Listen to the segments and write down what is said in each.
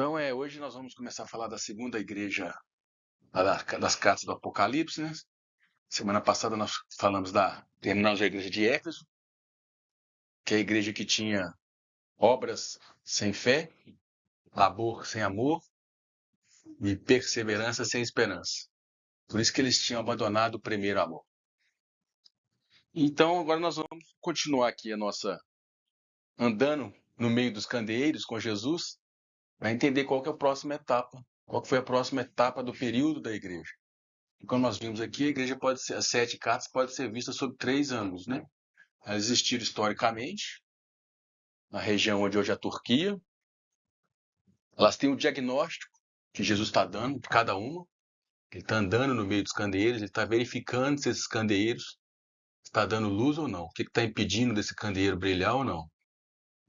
Então, hoje nós vamos começar a falar da segunda igreja, das cartas do Apocalipse, né? Semana passada nós terminamos a igreja de Éfeso, que é a igreja que tinha obras sem fé, labor sem amor e perseverança sem esperança. Por isso que eles tinham abandonado o primeiro amor. Então, agora nós vamos continuar aqui andando no meio dos candeeiros com Jesus, para entender qual que é a próxima etapa, qual que foi a próxima etapa do período da igreja. E como nós vimos aqui, a igreja as 7 cartas podem ser vistas sob 3 ângulos, né? Elas existiram historicamente, na região onde hoje é a Turquia. Elas têm um diagnóstico que Jesus está dando de cada uma. Ele está andando no meio dos candeeiros, ele está verificando se esses candeeiros estão dando luz ou não, o que está impedindo desse candeeiro brilhar ou não.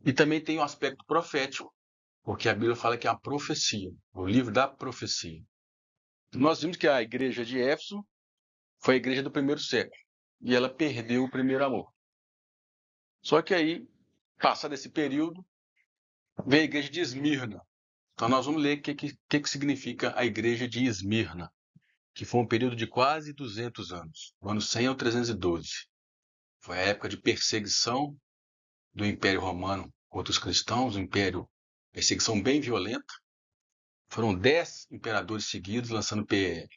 E também tem o aspecto profético, porque a Bíblia fala que é a profecia, o livro da profecia. Nós vimos que a igreja de Éfeso foi a igreja do primeiro século, e ela perdeu o primeiro amor. Só que aí, passado esse período, veio a igreja de Esmirna. Então nós vamos ler o que significa a igreja de Esmirna, que foi um período de quase 200 anos, do ano 100 ao 312. Foi a época de perseguição do Império Romano contra os cristãos, perseguição bem violenta. Foram 10 imperadores seguidos lançando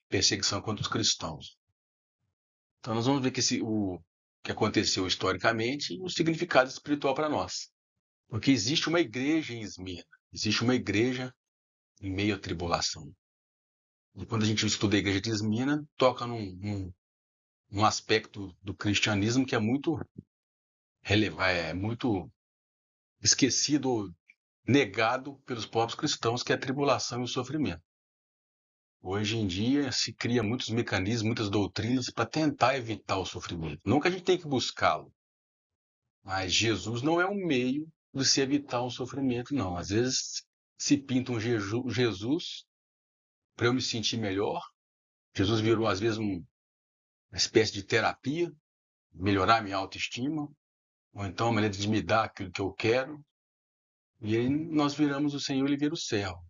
perseguição contra os cristãos. Então nós vamos ver o que aconteceu historicamente e o significado espiritual para nós. Porque existe uma igreja em Esmirna, existe uma igreja em meio à tribulação. E quando a gente estuda a igreja de Esmirna, toca num aspecto do cristianismo que é muito muito esquecido ou negado pelos próprios cristãos, que é a tribulação e o sofrimento. Hoje em dia se cria muitos mecanismos, muitas doutrinas para tentar evitar o sofrimento. Não que a gente tenha que buscá-lo, mas Jesus não é um meio de se evitar o sofrimento, não. Às vezes se pinta um Jesus para eu me sentir melhor. Jesus virou, às vezes, uma espécie de terapia, melhorar minha autoestima, ou então uma maneira de me dar aquilo que eu quero. E aí nós viramos o Senhor, ele vira o servo.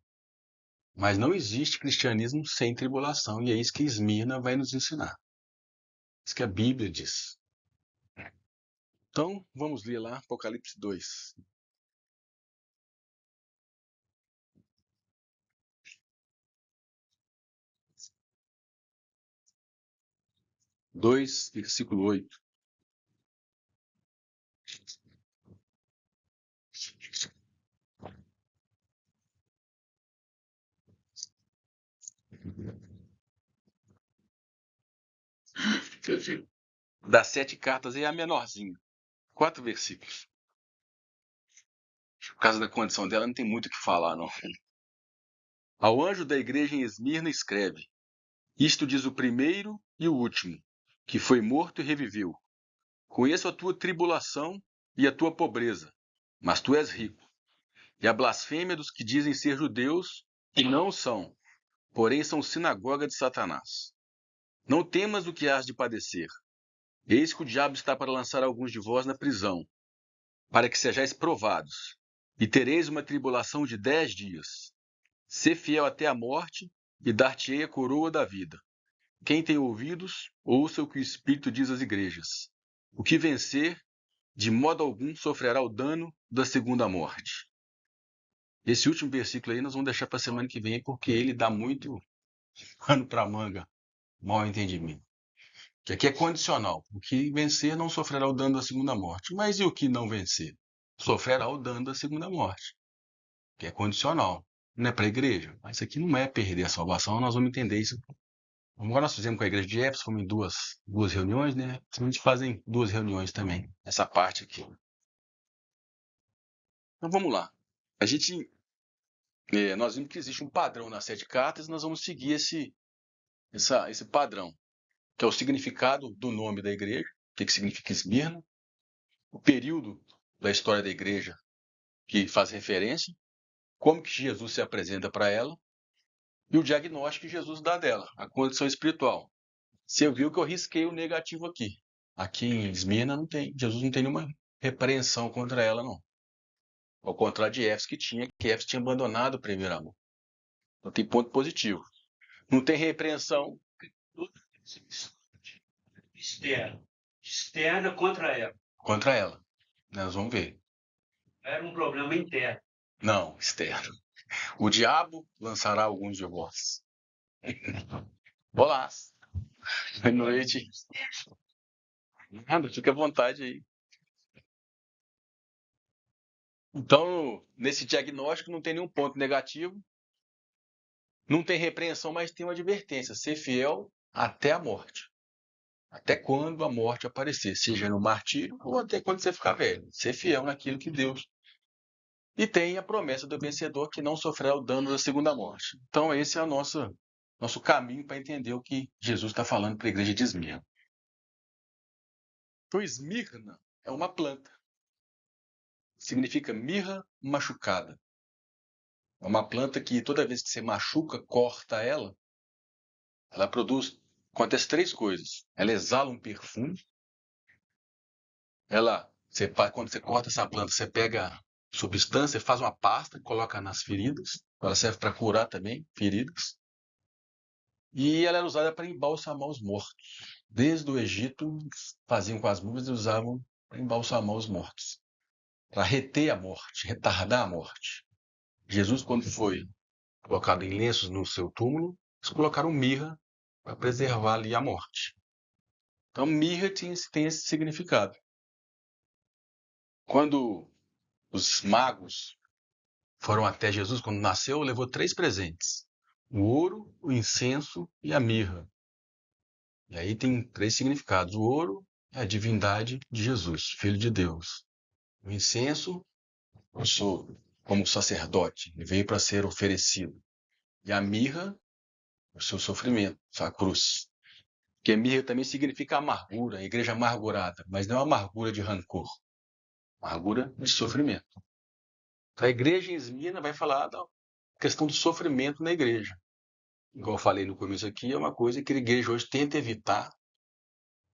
Mas não existe cristianismo sem tribulação, e é isso que Esmirna vai nos ensinar. Isso que a Bíblia diz. Então, vamos ler lá Apocalipse 2. 2, versículo 8. Das 7 cartas é a menorzinha. 4 versículos. Por causa da condição dela, não tem muito o que falar, não. Ao anjo da igreja em Esmirna escreve: Isto diz o primeiro e o último, que foi morto e reviveu. Conheço a tua tribulação e a tua pobreza, mas tu és rico. E a blasfêmia dos que dizem ser judeus e não são, porém são sinagoga de Satanás. Não temas o que hás de padecer. Eis que o diabo está para lançar alguns de vós na prisão, para que sejais provados, e tereis uma tribulação de 10 dias. Sê fiel até a morte, e dar-te-ei a coroa da vida. Quem tem ouvidos, ouça o que o Espírito diz às igrejas. O que vencer, de modo algum sofrerá o dano da segunda morte. Esse último versículo aí nós vamos deixar para a semana que vem, porque ele dá muito pano para manga, mal entendimento. Que aqui é condicional. O que vencer não sofrerá o dano da segunda morte. Mas e o que não vencer? Sofrerá o dano da segunda morte. Que é condicional. Não é para a igreja. Mas isso aqui não é perder a salvação, nós vamos entender isso. Agora nós fizemos com a igreja de Éfeso, fomos em duas reuniões, né? A gente fazem 2 reuniões também, essa parte aqui. Então vamos lá. Nós vimos que existe um padrão nas 7 cartas, nós vamos seguir esse padrão, que é o significado do nome da igreja, o que significa Esmirna, o período da história da igreja que faz referência, como que Jesus se apresenta para ela, e o diagnóstico que Jesus dá dela, a condição espiritual. Você viu que eu risquei o negativo aqui. Aqui em Esmirna Jesus não tem nenhuma repreensão contra ela, não. Ao contrário de Éfeso, que Éfeso tinha abandonado o primeiro amor. Então tem ponto positivo. Não tem repreensão externa contra ela. contra ela. Nós vamos ver. Era um problema interno. Não, externo. O diabo lançará alguns de vós. Olá. Boa noite. Nada, fica à vontade aí. Então, nesse diagnóstico não tem nenhum ponto negativo. Não tem repreensão, mas tem uma advertência. Ser fiel até a morte. Até quando a morte aparecer, seja no martírio ou até quando você ficar velho. Ser fiel naquilo que Deus. E tem a promessa do vencedor que não sofrerá o dano da segunda morte. Então, esse é o nosso caminho para entender o que Jesus está falando para a igreja de Esmirna. Então, Esmirna é uma planta. Significa mirra machucada. É uma planta que toda vez que você machuca, corta ela produz, acontece três coisas. Ela exala um perfume. Quando você corta essa planta, você pega substância, faz uma pasta, coloca nas feridas. Ela serve para curar também feridas. E ela era usada para embalsamar os mortos. Desde o Egito, faziam com as múmias e usavam para embalsamar os mortos. Para reter a morte, retardar a morte. Jesus, quando foi colocado em lenços no seu túmulo, eles colocaram mirra para preservar ali a morte. Então, mirra tem esse significado. Quando os magos foram até Jesus, quando nasceu, levou 3 presentes: o ouro, o incenso e a mirra. E aí tem 3 significados. O ouro é a divindade de Jesus, Filho de Deus. O incenso, eu sou como sacerdote, ele veio para ser oferecido. E a mirra, o seu sofrimento, a cruz. Porque mirra também significa amargura, a igreja amargurada, mas não é uma amargura de rancor, amargura de sofrimento. A igreja em Esmirna vai falar da questão do sofrimento na igreja. Igual eu falei no começo aqui, é uma coisa que a igreja hoje tenta evitar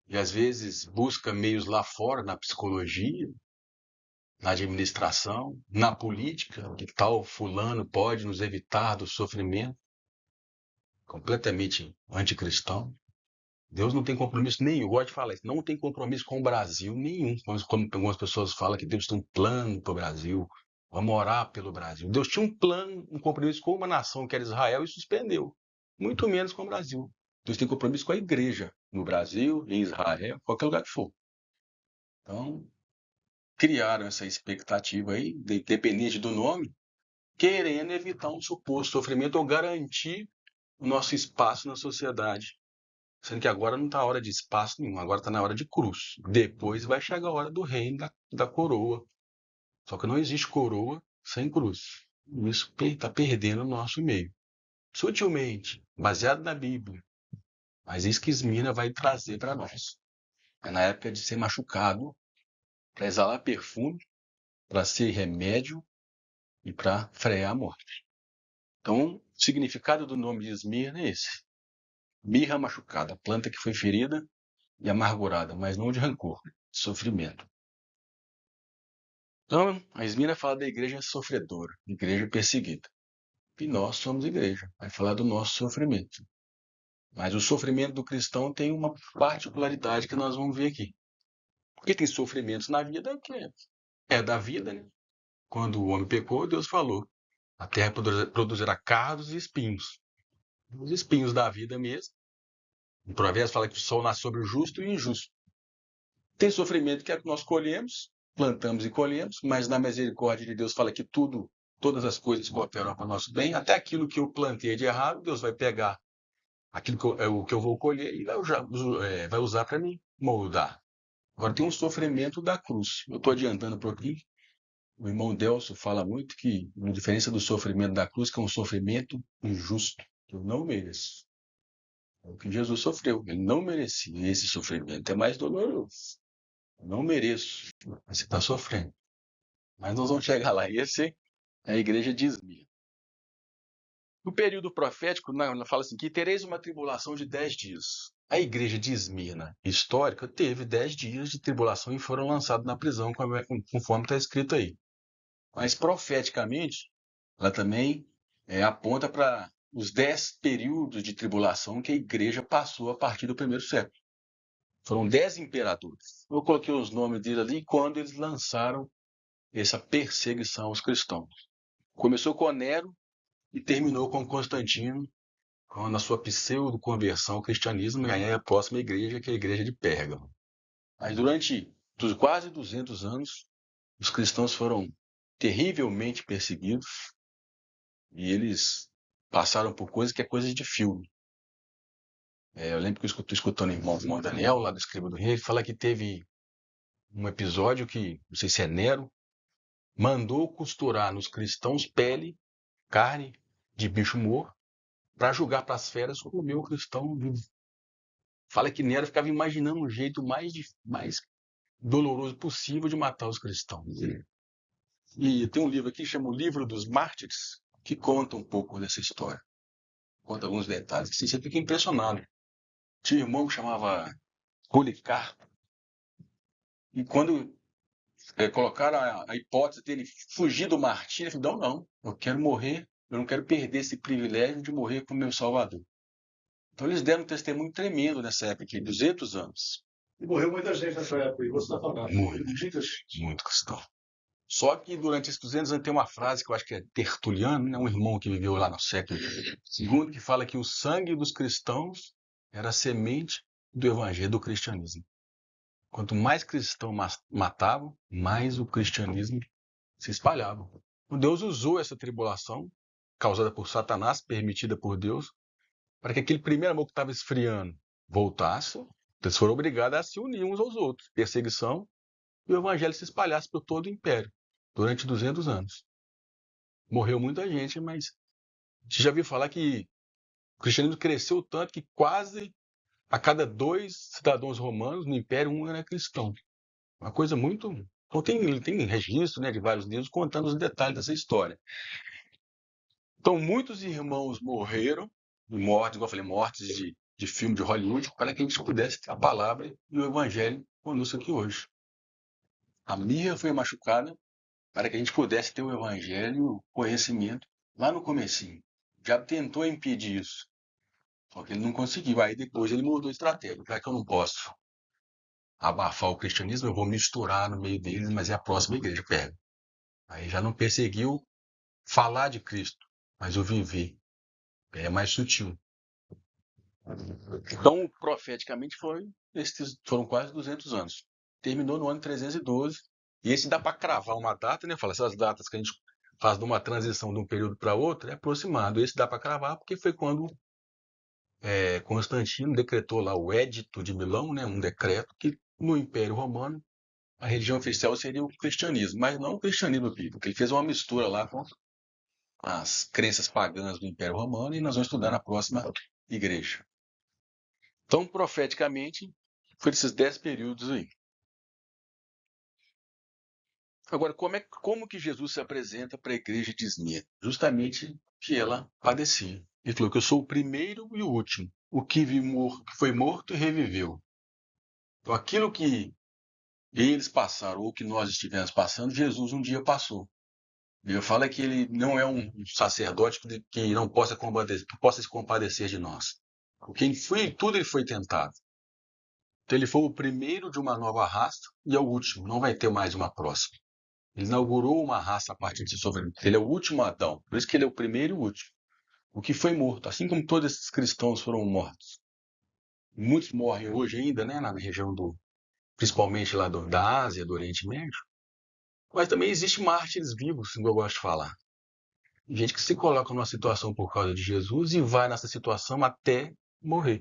e às vezes busca meios lá fora, na psicologia, na administração, na política, que tal fulano pode nos evitar do sofrimento. Completamente anticristão. Deus não tem compromisso nenhum, eu gosto de falar isso, não tem compromisso com o Brasil nenhum. Como algumas pessoas falam que Deus tem um plano para o Brasil, vamos orar pelo Brasil. Deus tinha um plano, um compromisso com uma nação que era Israel e suspendeu, muito menos com o Brasil. Deus tem compromisso com a igreja, no Brasil, em Israel, qualquer lugar que for. Então, criaram essa expectativa aí, independente do nome, querendo evitar um suposto sofrimento ou garantir o nosso espaço na sociedade. Sendo que agora não está a hora de espaço nenhum, agora está na hora de cruz. Depois vai chegar a hora do reino da coroa. Só que não existe coroa sem cruz. Isso está perdendo o nosso meio. Sutilmente, baseado na Bíblia. Mas isso que Esmirna vai trazer para nós. É na época de ser machucado, para exalar perfume, para ser remédio e para frear a morte. Então, o significado do nome de Esmirna é esse. Mirra machucada, planta que foi ferida e amargurada, mas não de rancor, de sofrimento. Então, a Esmirna fala da igreja sofredora, igreja perseguida. E nós somos igreja, vai falar do nosso sofrimento. Mas o sofrimento do cristão tem uma particularidade que nós vamos ver aqui. Porque tem sofrimentos na vida que é da vida, né? Quando o homem pecou, Deus falou: a terra produzirá cardos e espinhos. Os espinhos da vida mesmo. O Provérbios fala que o sol nasce sobre o justo e o injusto. Tem sofrimento que é que nós colhemos, plantamos e colhemos, mas na misericórdia de Deus fala que todas as coisas cooperam para o nosso bem, até aquilo que eu plantei de errado, Deus vai pegar aquilo que eu vou colher e vai usar para me moldar. Agora tem um sofrimento da cruz. Eu estou adiantando um pouquinho. O irmão Delso fala muito que a diferença do sofrimento da cruz, que é um sofrimento injusto, que eu não mereço. É o que Jesus sofreu. Ele não merecia esse sofrimento. É mais doloroso. Eu não mereço. Mas você está sofrendo. Mas nós vamos chegar lá. E esse é a igreja de Esmirna. No período profético, ela fala assim, que tereis uma tribulação de 10 dias. A igreja de Esmirna, histórica, teve 10 dias de tribulação e foram lançados na prisão, conforme está escrito aí. Mas profeticamente, ela também aponta para os 10 períodos de tribulação que a igreja passou a partir do primeiro século. Foram 10 imperadores. Eu coloquei os nomes deles ali quando eles lançaram essa perseguição aos cristãos. Começou com Nero e terminou com Constantino, na sua pseudo-conversão ao cristianismo, e aí é a próxima igreja, que é a igreja de Pérgamo. Mas durante quase 200 anos, os cristãos foram terrivelmente perseguidos e eles passaram por coisas que é coisa de filme. Eu lembro que eu estou escutando o irmão Daniel, lá do Escriba do Rei, ele fala que teve um episódio que, não sei se é Nero, mandou costurar nos cristãos pele, carne de bicho morto, para jogar para as feras comer o cristão vivo. Fala que Nero ficava imaginando um jeito mais doloroso possível de matar os cristãos. E tem um livro aqui que chama O Livro dos Mártires, que conta um pouco dessa história. Conta alguns detalhes. Assim, você fica impressionado. Tinha um irmão que chamava Policarpo, e quando colocaram a hipótese dele fugir do martírio, ele falou, não, eu quero morrer, eu não quero perder esse privilégio de morrer com o meu Salvador. Então eles deram um testemunho tremendo nessa época aqui, 200 anos. E morreu muita gente nessa época, e você está falando. Muito cristão. Só que durante esses 200 anos tem uma frase que eu acho que é Tertuliano, né? Um irmão que viveu lá no século II, que fala que o sangue dos cristãos era a semente do evangelho, do cristianismo. Quanto mais cristão matavam, mais o cristianismo se espalhava. Deus usou essa tribulação, causada por Satanás, permitida por Deus, para que aquele primeiro amor que estava esfriando voltasse. Eles foram obrigados a se unir uns aos outros. Perseguição, e o evangelho se espalhasse por todo o império durante 200 anos. Morreu muita gente, mas você já viu falar que o cristianismo cresceu tanto que quase a cada 2 cidadãos romanos no império, um era cristão. Uma coisa muito... Então tem registro, né, de vários livros contando os detalhes dessa história. Então muitos irmãos morreram, mortes, igual eu falei, mortes de filme de Hollywood, para que a gente pudesse ter a palavra e o evangelho conosco aqui hoje. A mirra foi machucada para que a gente pudesse ter o evangelho, o conhecimento, lá no comecinho. Já tentou impedir isso, só que ele não conseguiu. Aí depois ele mudou a estratégia. Já que eu não posso abafar o cristianismo, eu vou misturar no meio deles, mas é a próxima igreja, pega. Aí já não perseguiu falar de Cristo, mas o viver. É mais sutil. Então, profeticamente, foram quase 200 anos. Terminou no ano 312. E esse dá para cravar uma data, né? Fala, essas datas que a gente faz de uma transição de um período para outro, é aproximado. Esse dá para cravar porque foi quando Constantino decretou lá o Édito de Milão, né? Um decreto que no Império Romano a religião oficial seria o cristianismo, mas não o cristianismo bíblico. Ele fez uma mistura lá com as crenças pagãs do Império Romano e nós vamos estudar na próxima igreja. Então, profeticamente, foi esses 10 períodos aí. Agora, como que Jesus se apresenta para a igreja de Esmirna? Justamente que ela padecia. Ele falou que eu sou o primeiro e o último, o que foi morto e reviveu. Então, aquilo que eles passaram, ou que nós estivemos passando, Jesus um dia passou. Ele fala que ele não é um sacerdote que não possa se compadecer de nós. Porque tudo ele foi tentado. Então ele foi o primeiro de uma nova raça e é o último, não vai ter mais uma próxima. Ele inaugurou uma raça a partir de soberano. Ele é o último Adão, por isso que ele é o primeiro e o último. O que foi morto, assim como todos esses cristãos foram mortos. Muitos morrem hoje ainda, né, na região principalmente lá da Ásia, do Oriente Médio. Mas também existem mártires vivos, como eu gosto de falar. Gente que se coloca numa situação por causa de Jesus e vai nessa situação até morrer.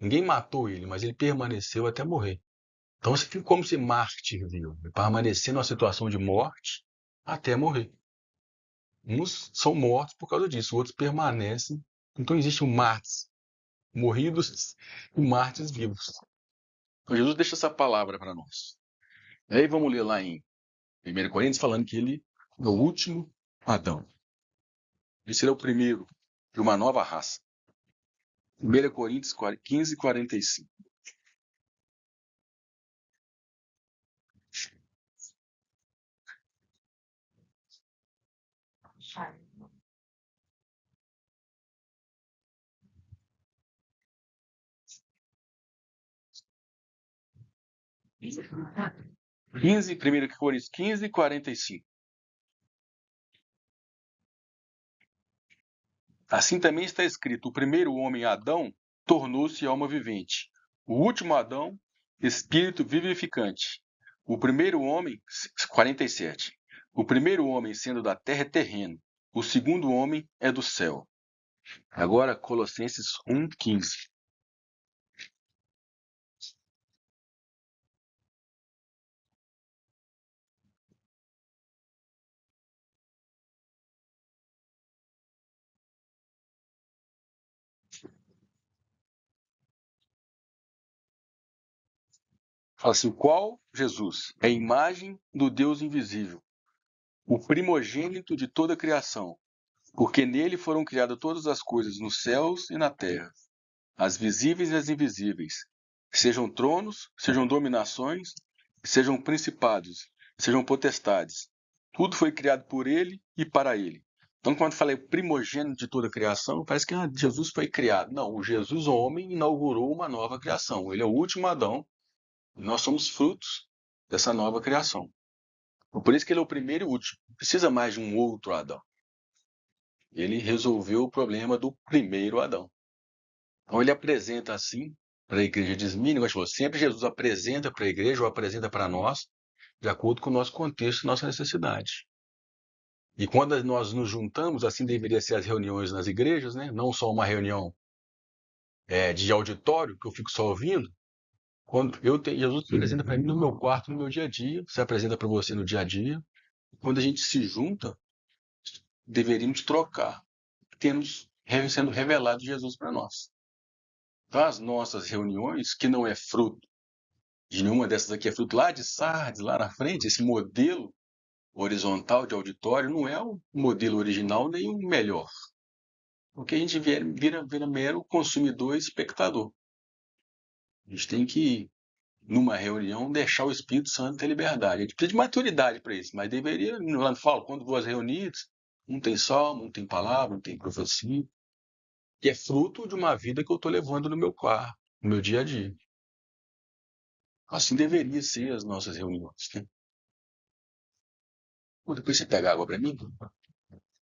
Ninguém matou ele, mas ele permaneceu até morrer. Então você fica como ser mártir vivo, permanecer numa situação de morte até morrer. Uns são mortos por causa disso, outros permanecem. Então existe mártires morridos e mártires vivos. Então Jesus deixa essa palavra para nós. E aí vamos ler lá em 1 Coríntios falando que ele é o último Adão. Esse é o primeiro de uma nova raça. 1 Coríntios 15, 45. 15, 1 Coríntios 15, 45. Assim também está escrito: o primeiro homem, Adão, tornou-se alma vivente. O último Adão, espírito vivificante. O primeiro homem, 47. O primeiro homem, sendo da terra, é terreno. O segundo homem é do céu. Agora, Colossenses 1,15. Fala assim: o qual, Jesus, é a imagem do Deus invisível, o primogênito de toda a criação, porque nele foram criadas todas as coisas nos céus e na terra, as visíveis e as invisíveis, sejam tronos, sejam dominações, sejam principados, sejam potestades. Tudo foi criado por ele e para ele. Então, quando eu falei primogênito de toda a criação, parece que Jesus foi criado. Não, o Jesus homem inaugurou uma nova criação. Ele é o último Adão. E nós somos frutos dessa nova criação. Por isso que ele é o primeiro e o último. Não precisa mais de um outro Adão. Ele resolveu o problema do primeiro Adão. Então ele apresenta assim para a igreja de Esmirna, sempre Jesus apresenta para a igreja ou apresenta para nós de acordo com o nosso contexto e nossa necessidade. E quando nós nos juntamos, assim deveria ser as reuniões nas igrejas, né? Não só uma reunião de auditório, que eu fico só ouvindo. Quando Jesus se apresenta para mim no meu quarto, no meu dia a dia, se apresenta para você no dia a dia. Quando a gente se junta, deveríamos trocar, sendo revelado Jesus para nós. Então, as nossas reuniões, que não é fruto de nenhuma dessas aqui, é fruto lá de Sardes, lá na frente, esse modelo horizontal de auditório não é o modelo original nem o melhor. Porque a gente vira mero consumidor e espectador. A gente tem que, numa reunião, deixar o Espírito Santo ter liberdade. A gente precisa de maturidade para isso, mas deveria, lá falo, quando duas reunidas, um tem salmo, um tem palavra, um tem profecia, que é fruto de uma vida que eu estou levando no meu quarto, no meu dia a dia. Assim deveria ser as nossas reuniões. Né? Depois você pega água para mim.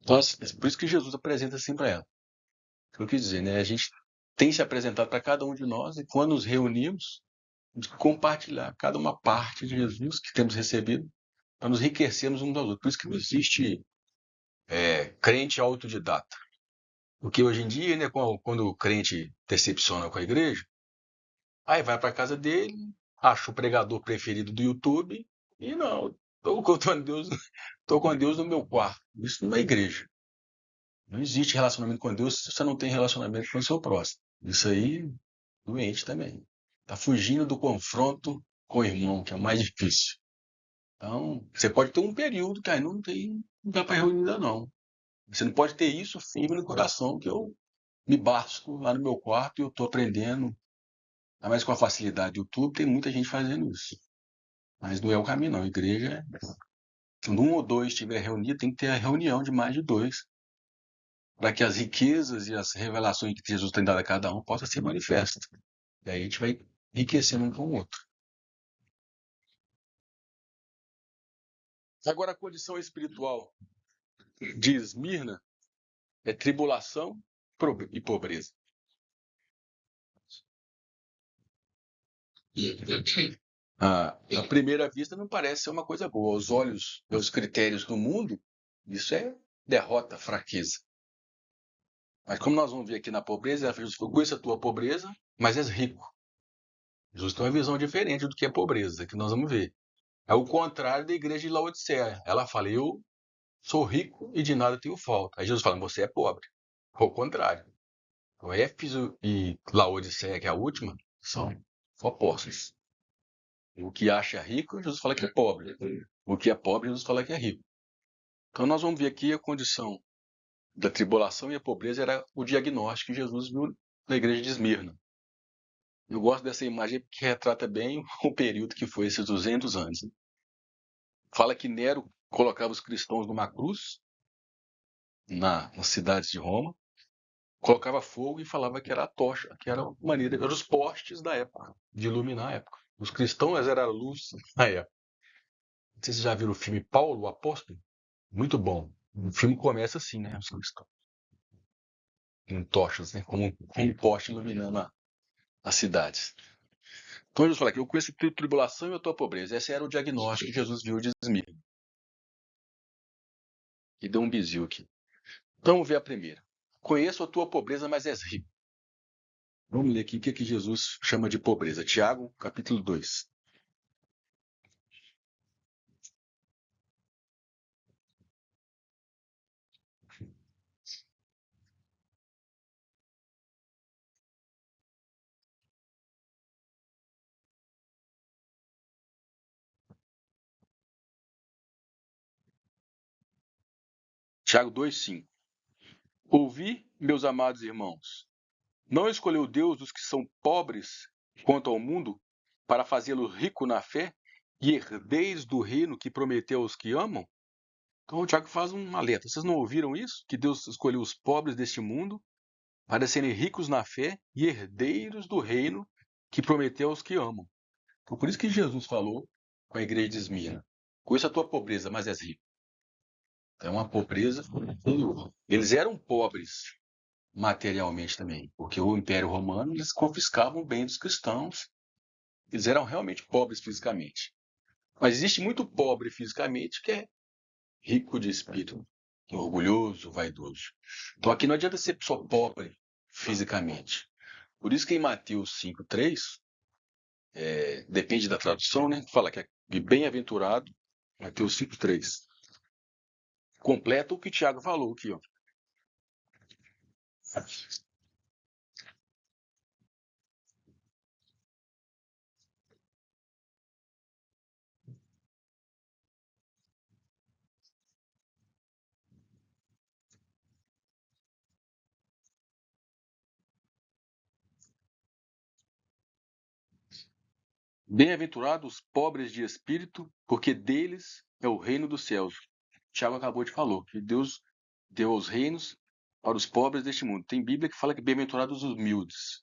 Então, por isso que Jesus apresenta assim para ela. O que eu quis dizer, né? A gente tem se apresentado para cada um de nós e quando nos reunimos, de compartilhar cada uma parte de Jesus que temos recebido para nos enriquecermos uns aos outros. Por isso que não existe crente autodidata. Porque hoje em dia, né, quando o crente decepciona com a igreja, aí vai para a casa dele, acha o pregador preferido do YouTube e não, estou com Deus no meu quarto. Isso não é igreja. Não existe relacionamento com Deus se você não tem relacionamento com o seu próximo. Isso aí, doente também. Está fugindo do confronto com o irmão, que é o mais difícil. Então, você pode ter um período que aí não dá para reunir ainda não. Você não pode ter isso firme no coração, que eu me basto lá no meu quarto e eu estou aprendendo. Ainda mais com a facilidade do YouTube, tem muita gente fazendo isso. Mas não é o caminho, não. A igreja, quando um ou dois estiver reunido, tem que ter a reunião de mais de dois, para que as riquezas e as revelações que Jesus tem dado a cada um possam ser manifestas. E aí a gente vai enriquecendo um com o outro. Agora, a condição espiritual de Esmirna é tribulação e pobreza. À primeira vista, não parece ser uma coisa boa. Aos olhos, aos critérios do mundo, isso é derrota, fraqueza. Mas como nós vamos ver aqui na pobreza, Jesus falou, conheça a tua pobreza, mas és rico. Jesus tem uma visão diferente do que é pobreza, que nós vamos ver. É o contrário da igreja de Laodiceia. Ela fala, eu sou rico e de nada tenho falta. Aí Jesus fala, você é pobre. Ao contrário. O Éfeso e Laodiceia, que é a última, são opostos. O que acha rico, Jesus fala que é pobre. O que é pobre, Jesus fala que é rico. Então nós vamos ver aqui a condição da tribulação e a pobreza era o diagnóstico que Jesus viu na igreja de Esmirna. Eu gosto dessa imagem porque retrata bem o período que foi esses 200 anos. Fala que Nero colocava os cristãos numa cruz nas cidades de Roma, colocava fogo e falava que era a tocha, que era a maneira, eram os postes da época, de iluminar a época. Os cristãos eram a luz da época. Não sei se vocês já viram o filme Paulo, o Apóstolo? Muito bom. O filme começa assim, né? Os cristãos com tochas, né? Como um poste iluminando as cidades. Então Jesus fala que eu conheço a tua tribulação e a tua pobreza. Esse era o diagnóstico que Jesus viu de Esmirna. E deu um bizil aqui. Então vamos ver a primeira. Conheço a tua pobreza, mas és rico. Vamos ler aqui o que Jesus chama de pobreza. Tiago, capítulo 2. Tiago 2,5. Ouvi, meus amados irmãos, não escolheu Deus os que são pobres quanto ao mundo, para fazê-lo rico na fé e herdeiros do reino que prometeu aos que amam? Então o Tiago faz um alerta. Vocês não ouviram isso? Que Deus escolheu os pobres deste mundo para serem ricos na fé e herdeiros do reino que prometeu aos que amam. Então por isso que Jesus falou com a igreja de Esmirna: conheça a tua pobreza, mas és rico. Então é uma pobreza. Eles eram pobres materialmente também, porque o Império Romano, eles confiscavam o bem dos cristãos. Eles eram realmente pobres fisicamente. Mas existe muito pobre fisicamente que é rico de espírito, orgulhoso, vaidoso. Então aqui não adianta ser só pobre fisicamente. Por isso que em Mateus 5,3, depende da tradução, né? Fala que é bem-aventurado, Mateus 5,3. Completa o que Tiago falou aqui, ó. Bem-aventurados os pobres de espírito, porque deles é o reino dos céus. Tiago acabou de falar que Deus deu os reinos para os pobres deste mundo. Tem Bíblia que fala que bem-aventurados os humildes.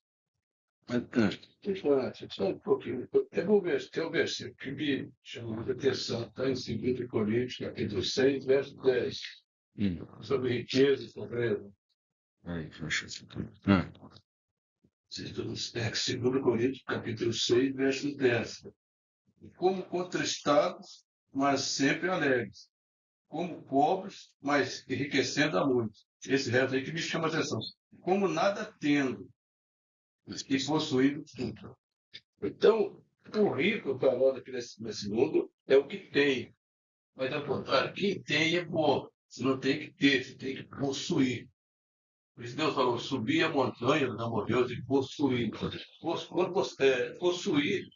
Mas, Só um pouquinho. Tem um versículo que me chamou muita atenção, está em 2 Coríntios, capítulo 6, verso 10, sobre riqueza e pobreza. Aí, deixa eu... 2 Coríntios, capítulo 6, verso 10. Como contristados, mas sempre alegres. Como pobres, mas enriquecendo a muitos. Esse verso aí que me chama a atenção. Como nada tendo e possuindo tudo. Então, o rico para nós aqui nesse mundo é o que tem. Mas, ao contrário, quem tem é pobre. Você não tem que ter, você tem que possuir. Por isso Deus falou, subir a montanha, não morreu, de possuir. Quando você possuir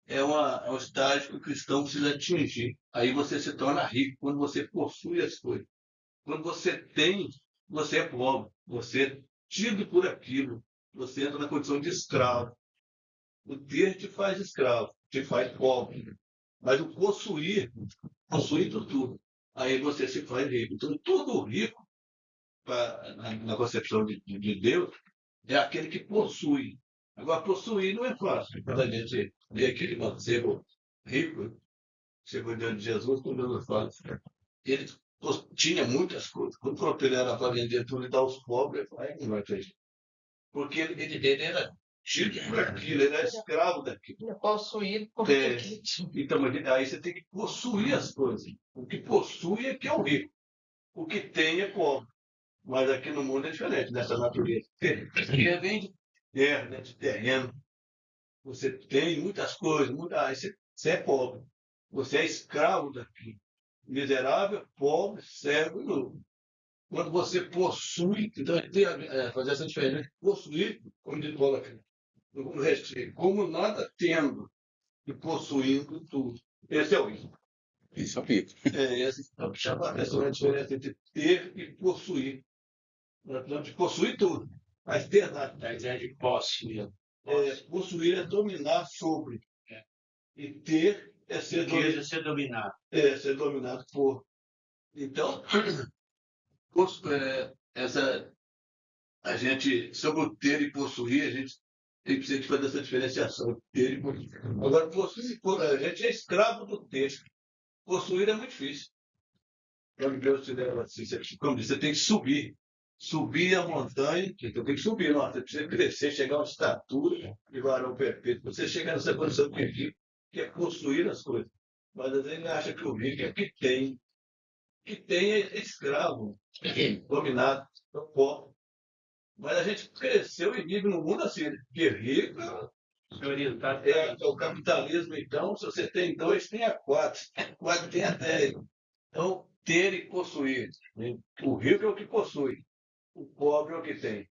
é um estágio que o cristão precisa atingir. Aí você se torna rico, quando você possui as coisas. Quando você tem, você é pobre. Você é tido por aquilo. Você entra na condição de escravo. O ter te faz escravo, te faz pobre. Mas o possuir, possuindo tudo, aí você se faz rico. Então, todo rico, na concepção de Deus, é aquele que possui. Agora, possuir não é fácil. Quando a gente vê aquele mancebo rico, chegou diante de Jesus, quando Deus fala, ele tinha muitas coisas. Quando falou que ele era fazendeiro, tudo e dar aos pobres, ele falou, não vai ter jeito. Porque ele era tido por aquilo, ele era escravo daquilo. Possuído por aquilo. Então, aí você tem que possuir as coisas. O que possui é que é o rico. O que tem é pobre. Mas aqui no mundo é diferente, nessa natureza. Porque vem de terra, né, de terreno. Você tem muitas coisas, aí você é pobre. Você é escravo daquilo. Miserável, pobre, cego e nu. Quando você possui, então tem que fazer essa diferença. Possuir, como diz Paulo aqui, no restrito, como nada tendo e possuindo tudo. Esse é o rico. Isso é o rico. Esse chama a atenção a diferença entre ter e possuir. Nós precisamos de possuir tudo, mas ter nada. Da ideia de posse mesmo. Possuir é dominar sobre. E ter é ser Riqueza ser dominado. ser dominado por. Então, A gente, sobre o ter e possuir, a gente precisa de fazer essa diferenciação. Ter e possuir. Agora, a gente é escravo do ter. Possuir é muito difícil. Quando Deus te der assim, como diz, você tem que subir. Subir a montanha, então tem que subir, não, você precisa crescer, chegar a uma estatura de varão perfeito. Você chega nessa condição de rico, que é possuir as coisas. Mas às vezes acha que o rico é que tem. Que tem é escravo, dominado, pobre. Mas a gente cresceu e vive num mundo assim, que rico é o capitalismo, então, se você tem dois, tenha quatro. Quatro tenha 10. Então, ter e possuir. O rico é o que possui, o pobre é o que tem.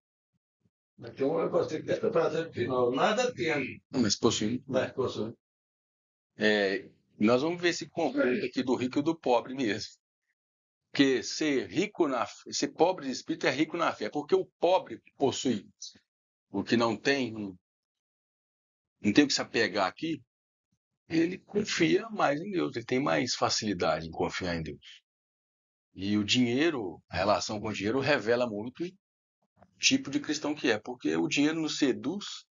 Então, eu gostei dessa frase final. Nada tem, Mas possuindo. mas possui. Nós vamos ver esse conflito aqui do rico e do pobre mesmo. Porque ser pobre de espírito é rico na fé. Porque o pobre possui o que não tem, não tem o que se apegar aqui, ele confia mais em Deus, ele tem mais facilidade em confiar em Deus. E o dinheiro, a relação com o dinheiro revela muito o tipo de cristão que é, porque o dinheiro nos seduz,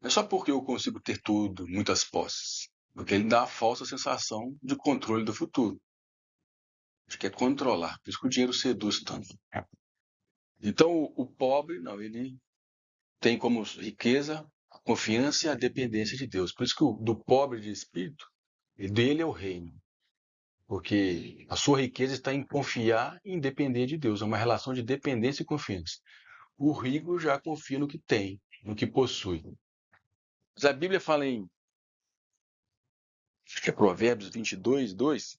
não é só porque eu consigo ter tudo, muitas posses, porque ele dá a falsa sensação de controle do futuro. Acho que é controlar, por isso que o dinheiro seduz tanto. Então o pobre, não, ele tem como riqueza a confiança e a dependência de Deus. Por isso que do pobre de espírito, dele é o reino. Porque a sua riqueza está em confiar e em depender de Deus. É uma relação de dependência e confiança. O rico já confia no que tem, no que possui. Mas a Bíblia fala acho que é Provérbios 22, 2.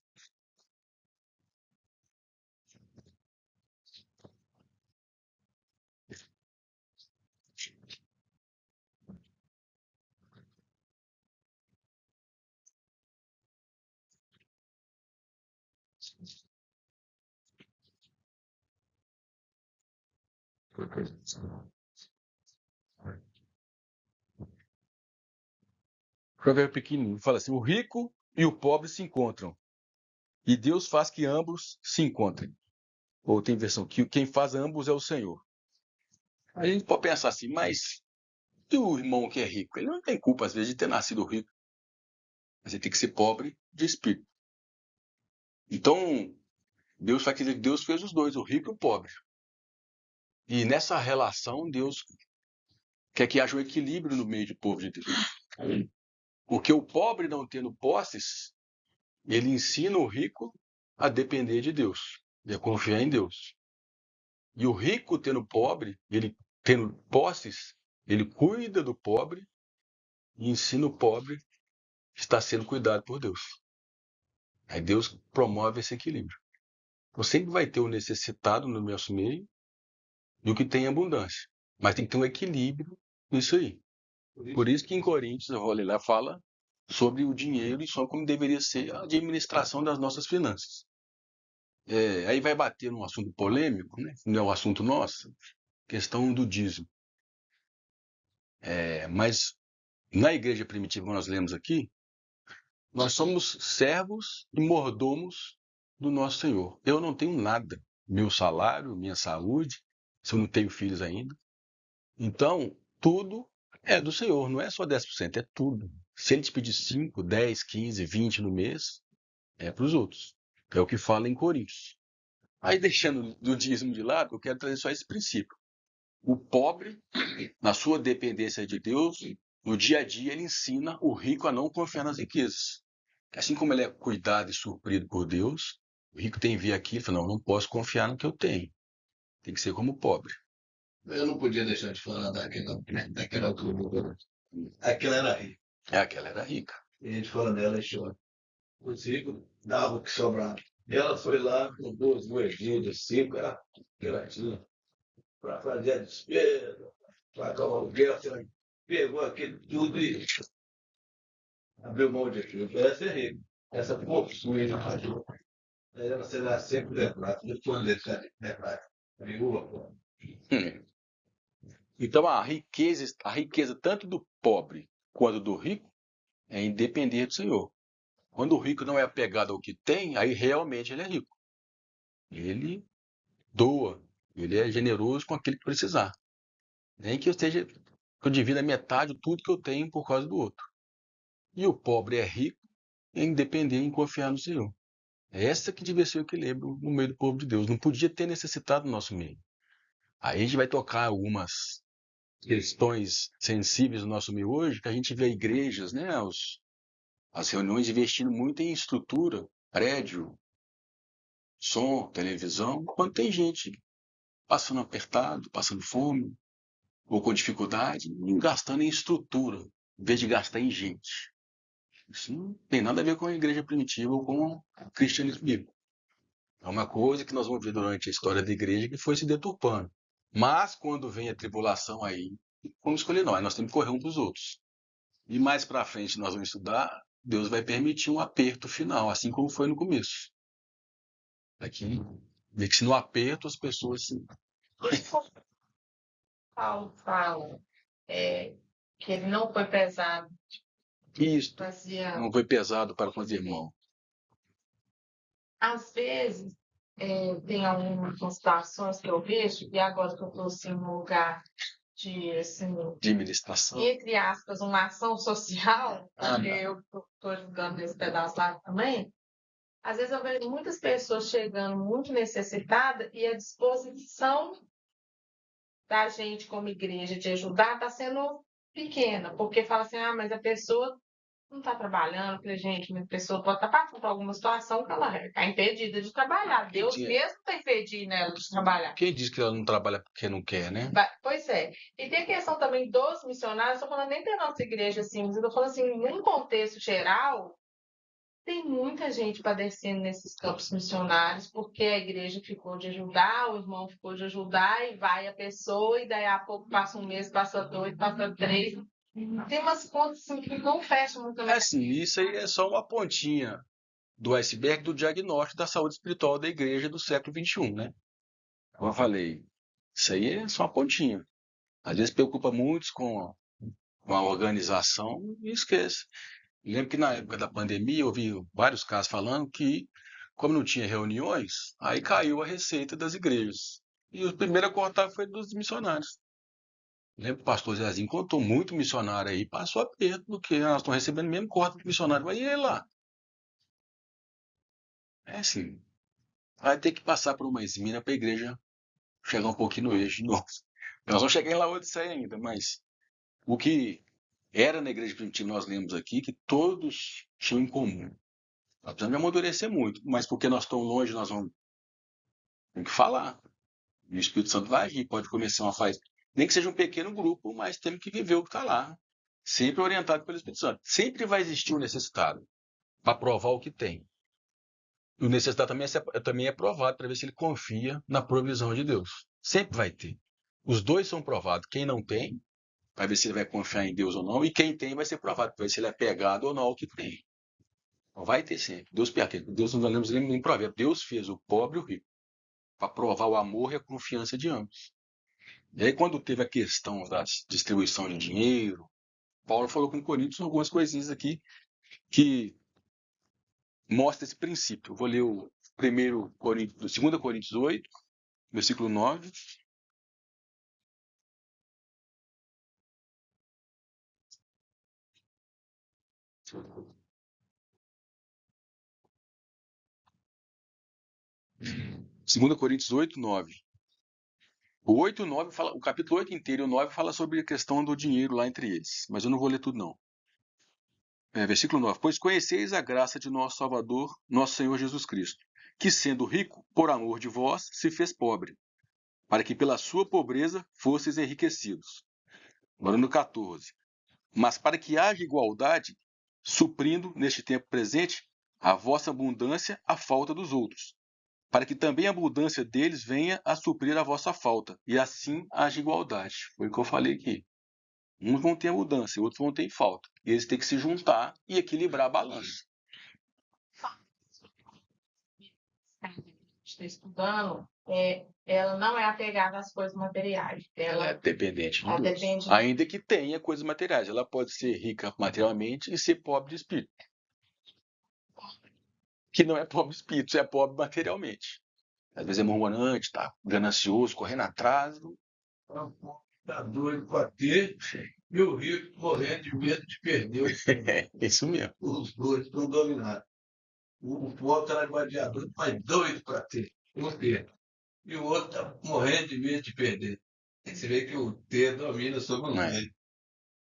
Provérbio pequenininho. Fala assim, o rico e o pobre se encontram. E Deus faz que ambos se encontrem. Ou tem versão que quem faz ambos é o Senhor. A gente pode pensar assim, mas e o irmão que é rico? Ele não tem culpa, às vezes, de ter nascido rico. Mas ele tem que ser pobre de espírito. Então, Deus faz que Deus fez os dois, o rico e o pobre. E nessa relação, Deus quer que haja um equilíbrio no meio do povo de Deus. Porque o pobre, não tendo posses, ele ensina o rico a depender de Deus e a confiar em Deus. E o rico, tendo pobre, ele tendo posses, ele cuida do pobre e ensina o pobre que está sendo cuidado por Deus. Aí Deus promove esse equilíbrio. Então sempre vai ter o necessitado no nosso meio e o que tem abundância. Mas tem que ter um equilíbrio nisso aí. Por isso que em Coríntios, eu vou ler lá, fala sobre o dinheiro e sobre como deveria ser a administração das nossas finanças. Aí vai bater num assunto polêmico, né? Não é o assunto nosso, questão do dízimo. Mas na igreja primitiva que nós lemos aqui, nós somos servos e mordomos do nosso Senhor. Eu não tenho nada, meu salário, minha saúde, se eu não tenho filhos ainda. Então, tudo é do Senhor, não é só 10%, é tudo. Se ele te pedir 5, 10, 15, 20 no mês, é para os outros. É o que fala em Coríntios. Aí, deixando do dízimo de lado, eu quero trazer só esse princípio. O pobre, na sua dependência de Deus, no dia a dia, ele ensina o rico a não confiar nas riquezas. Assim como ele é cuidado e suprido por Deus, o rico tem que vir aqui e falar, não posso confiar no que eu tenho. Tem que ser como o pobre. Eu não podia deixar de falar daquela altura. Aquela era rica. Aquela era rica. E a gente fala dela e chora. Os ricos davam o que sobrava. Ela foi lá com 2 moedinhas, 5, ela tinha, para fazer a despesa, pagar o aluguel. Ela pegou aquilo tudo e abriu mão de tudo. Essa é rica. Essa possui na rádio. Ela será sempre lembrada. Depois deixar de lembrar. Viúva. Então a riqueza tanto do pobre quanto do rico é em depender do Senhor. Quando o rico não é apegado ao que tem, aí realmente ele é rico. Ele doa, ele é generoso com aquele que precisar. Nem que que eu divida metade de tudo que eu tenho por causa do outro. E o pobre é rico em depender e confiar no Senhor. É essa que devia ser o equilíbrio no meio do povo de Deus. Não podia ter necessitado no nosso meio. Aí a gente vai tocar algumas questões sensíveis no nosso meio hoje, que a gente vê igrejas, né, as reuniões investindo muito em estrutura, prédio, som, televisão, quando tem gente passando apertado, passando fome, ou com dificuldade, e gastando em estrutura, em vez de gastar em gente. Isso não tem nada a ver com a igreja primitiva ou com o cristianismo bíblico. É uma coisa que nós vamos ver durante a história da igreja que foi se deturpando. Mas quando vem a tribulação aí, vamos escolher nós temos que correr um dos outros. E mais para frente nós vamos estudar, Deus vai permitir um aperto final, assim como foi no começo. Aqui, vê que se no aperto as pessoas se... Paulo fala que ele não foi pesado. Isto Fazia... não foi pesado para com os irmãos. Às vezes, tem algumas situações que eu vejo, e agora que eu estou assim, num lugar de, assim, De administração. entre aspas, uma ação social, porque eu estou ajudando nesse pedaço lá também. Às vezes eu vejo muitas pessoas chegando muito necessitadas e a disposição da gente como igreja de ajudar está sendo pequena, porque fala assim, mas a pessoa não está trabalhando. Eu falei, gente, mas a pessoa pode estar passando por alguma situação que ela está impedida de trabalhar. Deus mesmo está impedindo ela de trabalhar. Quem diz que ela não trabalha porque não quer, né? Pois é. E tem a questão também dos missionários, estou falando nem da nossa igreja, assim, mas eu estou falando assim, num contexto geral, tem muita gente padecendo nesses campos missionários, porque a igreja ficou de ajudar, o irmão ficou de ajudar, e vai a pessoa, e daí a pouco passa um mês, passa 2, passa 3. Tem umas contas assim, que não fecham muito. É assim, isso aí é só uma pontinha do iceberg do diagnóstico da saúde espiritual da igreja do século XXI, né? Como eu falei, isso aí é só uma pontinha. Às vezes preocupa muitos com a organização e esquece. Lembro que na época da pandemia eu vi vários casos falando que, como não tinha reuniões, aí caiu a receita das igrejas. E o primeiro a cortar foi dos missionários. Lembro que o pastor Zezinho contou muito missionário aí, passou aperto, porque nós estamos recebendo mesmo corte de missionário. Mas e ele lá? É assim, vai ter que passar por uma esmina para a igreja chegar um pouquinho no eixo de novo. Nós vamos chegar em Laodiceia ainda, mas o que era na igreja primitiva, nós lemos aqui, que todos tinham em comum. Nós precisamos de amadurecer muito, mas porque nós estamos longe, nós vamos ter que falar. E o Espírito Santo vai agir, pode começar uma fase, nem que seja um pequeno grupo, mas temos que viver o que está lá. Sempre orientado pelo Espírito Santo. Sempre vai existir um necessitado para provar o que tem. E o necessitado também é provado para ver se ele confia na provisão de Deus. Sempre vai ter. Os dois são provados. Quem não tem, vai ver se ele vai confiar em Deus ou não. E quem tem vai ser provado, para ver se ele é pegado ou não ao que tem. Então vai ter sempre. Deus não lemos em provérbio. Deus fez o pobre e o rico para provar o amor e a confiança de ambos. E aí, quando teve a questão da distribuição de dinheiro, Paulo falou com Coríntios algumas coisinhas aqui que mostra esse princípio. Eu vou ler o 2 Coríntios 8, versículo 9. Segunda Coríntios 8, 9. O 8 e o 9 fala, o capítulo 8 inteiro e o 9 fala sobre a questão do dinheiro lá entre eles, mas eu não vou ler tudo não. Versículo 9. Pois conheceis a graça de nosso Salvador, nosso Senhor Jesus Cristo, que sendo rico, por amor de vós, se fez pobre, para que pela sua pobreza fosseis enriquecidos. Agora no 14. Mas para que haja igualdade, suprindo neste tempo presente a vossa abundância a falta dos outros, para que também a abundância deles venha a suprir a vossa falta, e assim haja igualdade. Foi o que eu falei aqui. Uns vão ter abundância, outros vão ter falta. E eles têm que se juntar e equilibrar a balança. Está estudando, ela não é apegada às coisas materiais. Ela é dependente de ela Deus. depende. Ainda que tenha coisas materiais. Ela pode ser rica materialmente e ser pobre de espírito. Que não é pobre de espírito, é pobre materialmente. Às vezes é murmurante, tá ganancioso, correndo atrás. Está doido para ter, e o rico morrendo de medo de perder. Isso mesmo. Os dois estão dominados. O pobre está gladiador, mas doido para ter, não ter. E o outro está morrendo de medo de perder. Você vê que o ter domina sobre o Não é? meio.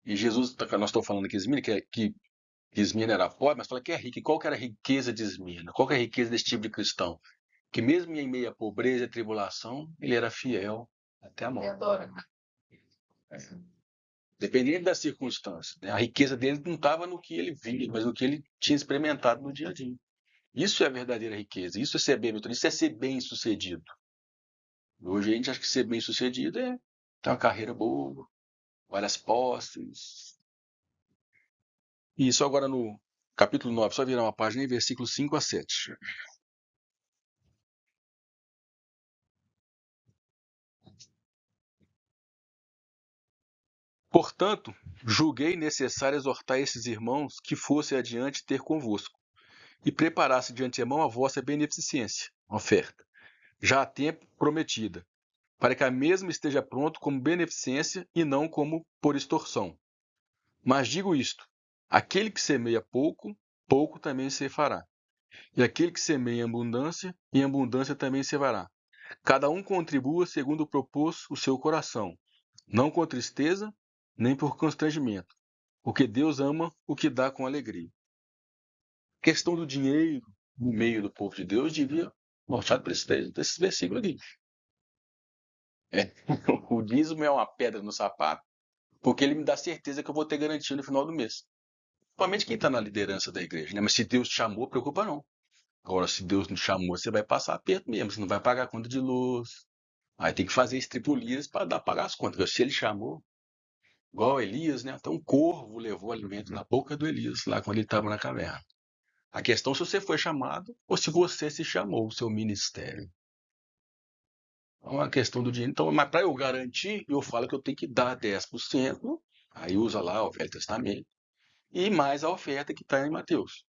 E Jesus, nós estamos falando aqui, Esmina, que Esmina era pobre, mas fala que é rico. E qual que era a riqueza de Esmina? Qual que é a riqueza desse tipo de cristão? Que mesmo em meio à pobreza e tribulação, ele era fiel até a morte. Adora. Dependendo das circunstâncias, né? A riqueza dele não estava no que ele via, mas no que ele tinha experimentado no dia a dia. Isso é a verdadeira riqueza. Isso é ser bem-sucedido. Isso é ser bem-sucedido. Hoje a gente acha que ser bem-sucedido é ter uma carreira boa, várias posses. E isso agora no capítulo 9, só virar uma página em versículos 5 a 7. Portanto, julguei necessário exortar esses irmãos que fossem adiante ter convosco, e preparasse de antemão a vossa beneficência, oferta, já a tempo prometida, para que a mesma esteja pronto como beneficência e não como por extorsão. Mas digo isto: aquele que semeia pouco, pouco também se fará. E aquele que semeia em abundância também se fará. Cada um contribua segundo propôs o seu coração, não com tristeza, nem por constrangimento, porque Deus ama o que dá com alegria. A questão do dinheiro no meio do povo de Deus devia mostrar para esses versículos aqui. O dízimo é uma pedra no sapato, porque ele me dá certeza que eu vou ter garantia no final do mês. Principalmente quem está na liderança da igreja, né? Mas se Deus te chamou, preocupa não. Agora, se Deus não chamou, você vai passar aperto mesmo, você não vai pagar a conta de luz. Aí tem que fazer estripulias para pagar as contas. Porque se ele chamou, igual Elias, né? Até um corvo levou alimento na boca do Elias, lá quando ele estava na caverna. A questão é se você foi chamado ou se você se chamou, o seu ministério. É uma questão do dinheiro. Então, mas para eu garantir, eu falo que eu tenho que dar 10%, aí usa lá o Velho Testamento, e mais a oferta que está em Mateus.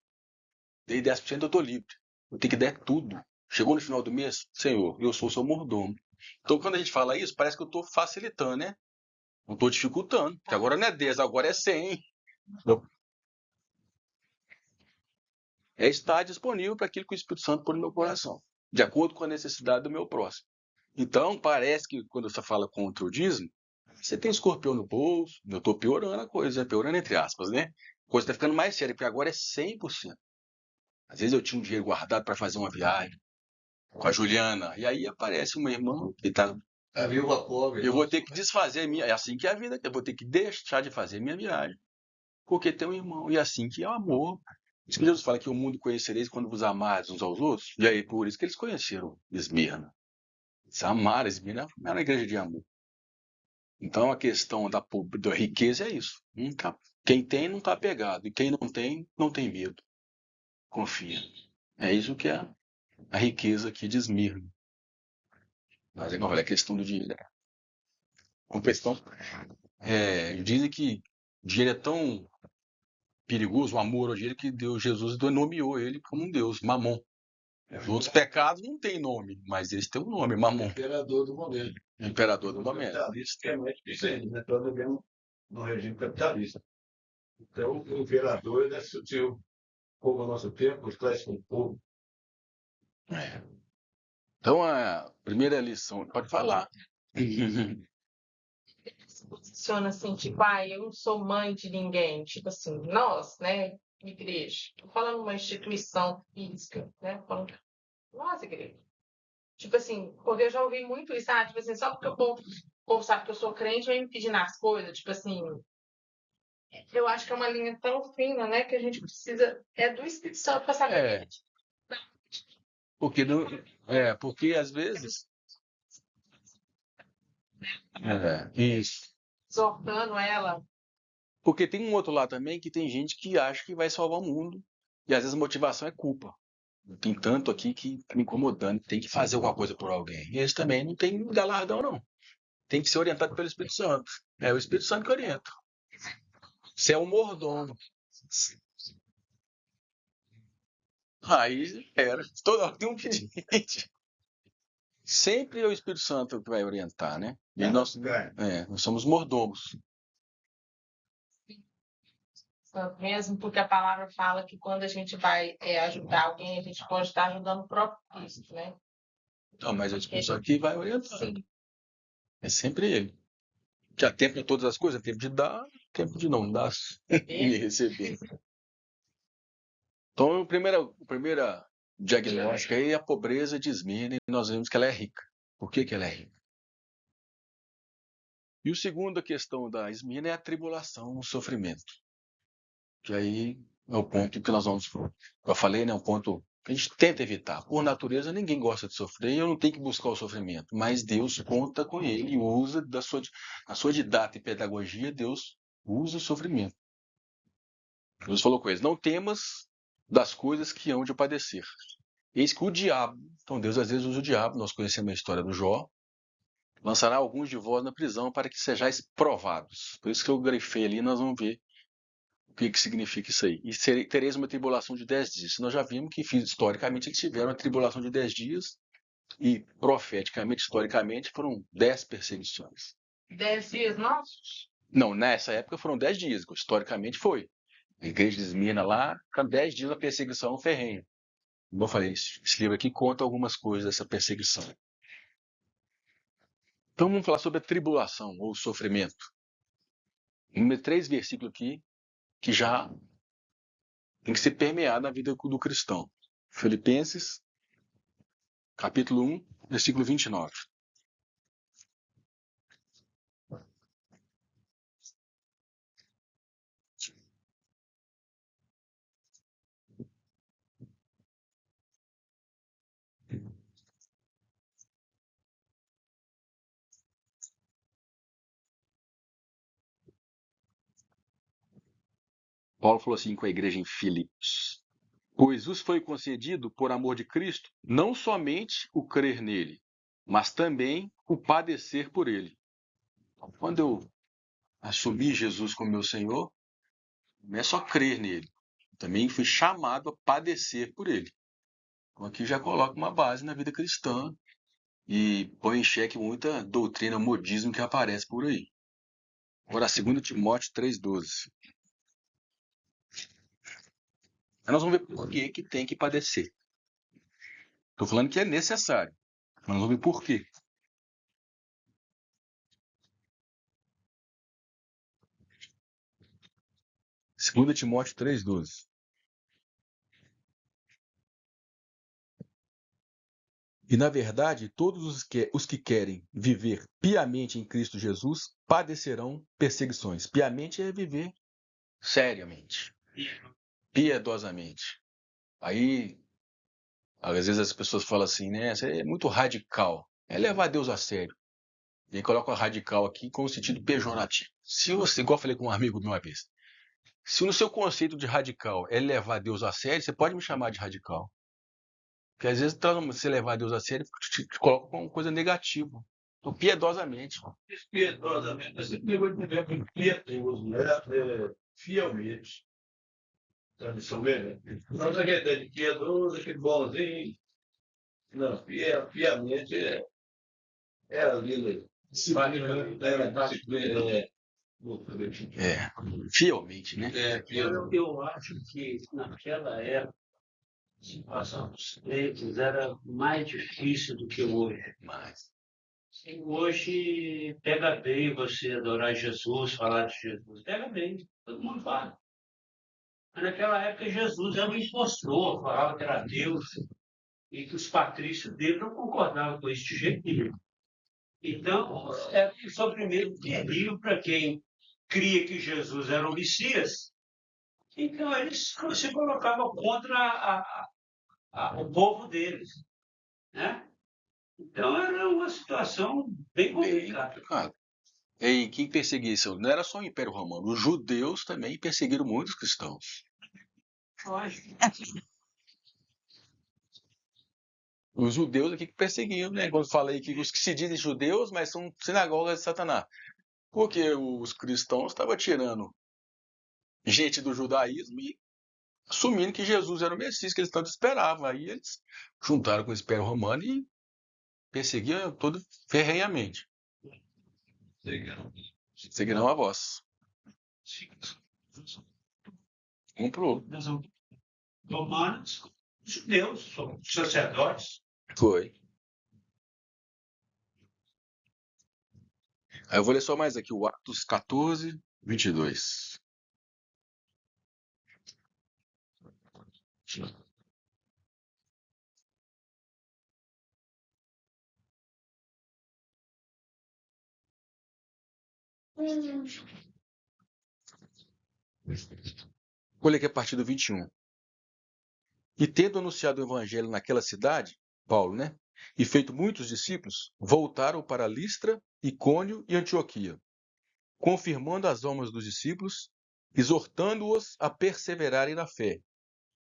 Dei 10%, eu estou livre. Eu tenho que dar tudo. Chegou no final do mês, Senhor, eu sou o seu mordomo. Então, quando a gente fala isso, parece que eu estou facilitando, né? Não estou dificultando. Porque agora não é 10, agora é 100. É estar disponível para aquilo que o Espírito Santo põe no meu coração, de acordo com a necessidade do meu próximo. Então, parece que quando você fala contra o dízimo, você tem escorpião no bolso. Eu estou piorando a coisa, piorando entre aspas, né? A coisa está ficando mais séria, porque agora é 100%. Às vezes eu tinha um dinheiro guardado para fazer uma viagem com a Juliana, e aí aparece uma irmã que está. A viúva pobre. Eu vou ter que desfazer a minha. É assim que é a vida, eu vou ter que deixar de fazer a minha viagem, porque tem um irmão, e é assim que é o amor. Por isso que Jesus fala que o mundo conhecereis quando vos amares uns aos outros, e aí por isso que eles conheceram Esmirna. Se amaram, Esmirna era uma igreja de amor. Então a questão da riqueza é isso. Quem tem não está apegado, e quem não tem medo. Confia. É isso que é a riqueza aqui de Esmirna. Mas agora é questão do dinheiro. Com questão, dizem que o dinheiro é tão perigoso, o amor ao dinheiro, que Jesus nomeou ele como um Deus, Mamon. Os outros pecados não têm nome, mas eles têm um nome, Mamon. Imperador do momento. Imperador do momento. Capitalista, que é mais difícil, né? Nós vivemos no regime capitalista. Então, o imperador deve ser o povo ao nosso tempo, os clássicos do povo. Então, a primeira lição, pode falar. Se posiciona assim, tipo, eu não sou mãe de ninguém. Tipo assim, nós, né, igreja. Tô falando uma instituição física, né? Falando, nós, igreja. Tipo assim, porque eu já ouvi muito isso, tipo assim, só porque o povo sabe que eu sou crente, vai me pedindo as coisas, tipo assim. Eu acho que é uma linha tão fina, né, que a gente precisa, do Espírito Santo para saber. Porque, porque às vezes. Isso. Exortando ela. Porque tem um outro lado também que tem gente que acha que vai salvar o mundo. E às vezes a motivação é culpa. Tem tanto aqui que tá me incomodando, tem que fazer alguma coisa por alguém. E esse também não tem galardão, não. Tem que ser orientado pelo Espírito Santo. É o Espírito Santo que orienta. Você é um mordomo. Aí era. Toda hora tem um pedido. Sempre é o Espírito Santo que vai orientar, né? E nós somos mordomos. Mesmo porque a palavra fala que quando a gente vai ajudar alguém, a gente pode estar ajudando o próprio Cristo, né? Não, mas o Espírito Santo que vai orientar. Sim. É sempre ele. Que há tempo para todas as coisas, tempo de dar, tempo de não dar e receber. Então, o primeiro diagnóstico aí é a pobreza de Esmirna, e nós vemos que ela é rica. Por que ela é rica? E o segundo, a questão da Esmirna é a tribulação, o sofrimento. Que aí é o ponto que nós vamos... Eu falei, né? Um ponto que a gente tenta evitar. Por natureza, ninguém gosta de sofrer e eu não tenho que buscar o sofrimento. Mas Deus conta com ele e usa a sua didata e pedagogia, Deus usa o sofrimento. Deus falou com eles, não temas das coisas que hão de padecer. Eis que o diabo, então Deus às vezes usa o diabo, nós conhecemos a história do Jó, lançará alguns de vós na prisão para que sejais provados. Por isso que eu grifei ali, nós vamos ver o que significa isso aí. E tereis uma tribulação de 10 dias. Nós já vimos que historicamente eles tiveram uma tribulação de 10 dias e profeticamente, historicamente, foram 10 perseguições. 10 dias nossos? Não, nessa época foram 10 dias, historicamente foi. A igreja de Esmirna lá, ficaram 10 dias na perseguição ferrenha. Como eu falei, esse livro aqui conta algumas coisas dessa perseguição. Então vamos falar sobre a tribulação ou sofrimento. Número 3 versículo aqui, que já tem que ser permeado na vida do cristão. Filipenses, capítulo 1, versículo 29. Paulo falou assim com a igreja em Filipos: pois vos foi concedido, por amor de Cristo, não somente o crer nele, mas também o padecer por ele. Quando eu assumi Jesus como meu Senhor, não é só crer nele, também fui chamado a padecer por ele. Então aqui já coloca uma base na vida cristã e põe em xeque muita doutrina, modismo que aparece por aí. Agora, 2 Timóteo 3,12. Aí nós vamos ver por que tem que padecer. Estou falando que é necessário, mas nós vamos ver por quê. Segunda Timóteo 3,12. E, na verdade, todos os que querem viver piamente em Cristo Jesus padecerão perseguições. Piamente é viver seriamente, piedosamente. Aí, às vezes as pessoas falam assim, né? Isso é muito radical. É levar Deus a sério. E aí coloca o radical aqui com o sentido pejorativo. Se você, igual eu falei com um amigo de uma vez, se no seu conceito de radical é levar Deus a sério, você pode me chamar de radical. Porque às vezes você levar Deus a sério te coloca como coisa negativa. Então, piedosamente. Piedosamente, esse negócio de verbo piedoso, né? Fielmente. Tradução mesmo. Não é aquele de piedoso, aquele bonzinho. Não, piamente é a vida. Disciplina, Fielmente, né? Eu acho que naquela época, a situação dos crentes era mais difícil do que hoje. Mas, Hoje pega bem você adorar Jesus, falar de Jesus. Pega bem, todo mundo fala. Mas naquela época Jesus era um impostor, falava que era Deus, e que os patrícios dele não concordavam com isso de jeito nenhum. Então, era um sofrimento terrível para quem cria que Jesus era o Messias. Então, eles se colocavam contra o povo deles, né? Então, era uma situação bem complicada. complicado. E quem perseguia isso? Não era só o Império Romano. Os judeus também perseguiram muitos cristãos. Os judeus aqui que perseguiam, né? Quando falei que os que se dizem judeus, mas são sinagogas de Satanás. Porque os cristãos estavam tirando gente do judaísmo e assumindo que Jesus era o Messias, que eles tanto esperavam. Aí eles juntaram com o Império Romano e perseguia todo ferrenhamente. Seguirão a voz. Um pro outro. Romanos, judeus, sacerdotes. Foi. Aí eu vou ler só mais aqui, o Atos 14, 22. Vou ler aqui a partir do 21. E tendo anunciado o evangelho naquela cidade, Paulo, né? E feito muitos discípulos, voltaram para Listra, Icônio e Antioquia, confirmando as almas dos discípulos, exortando-os a perseverarem na fé,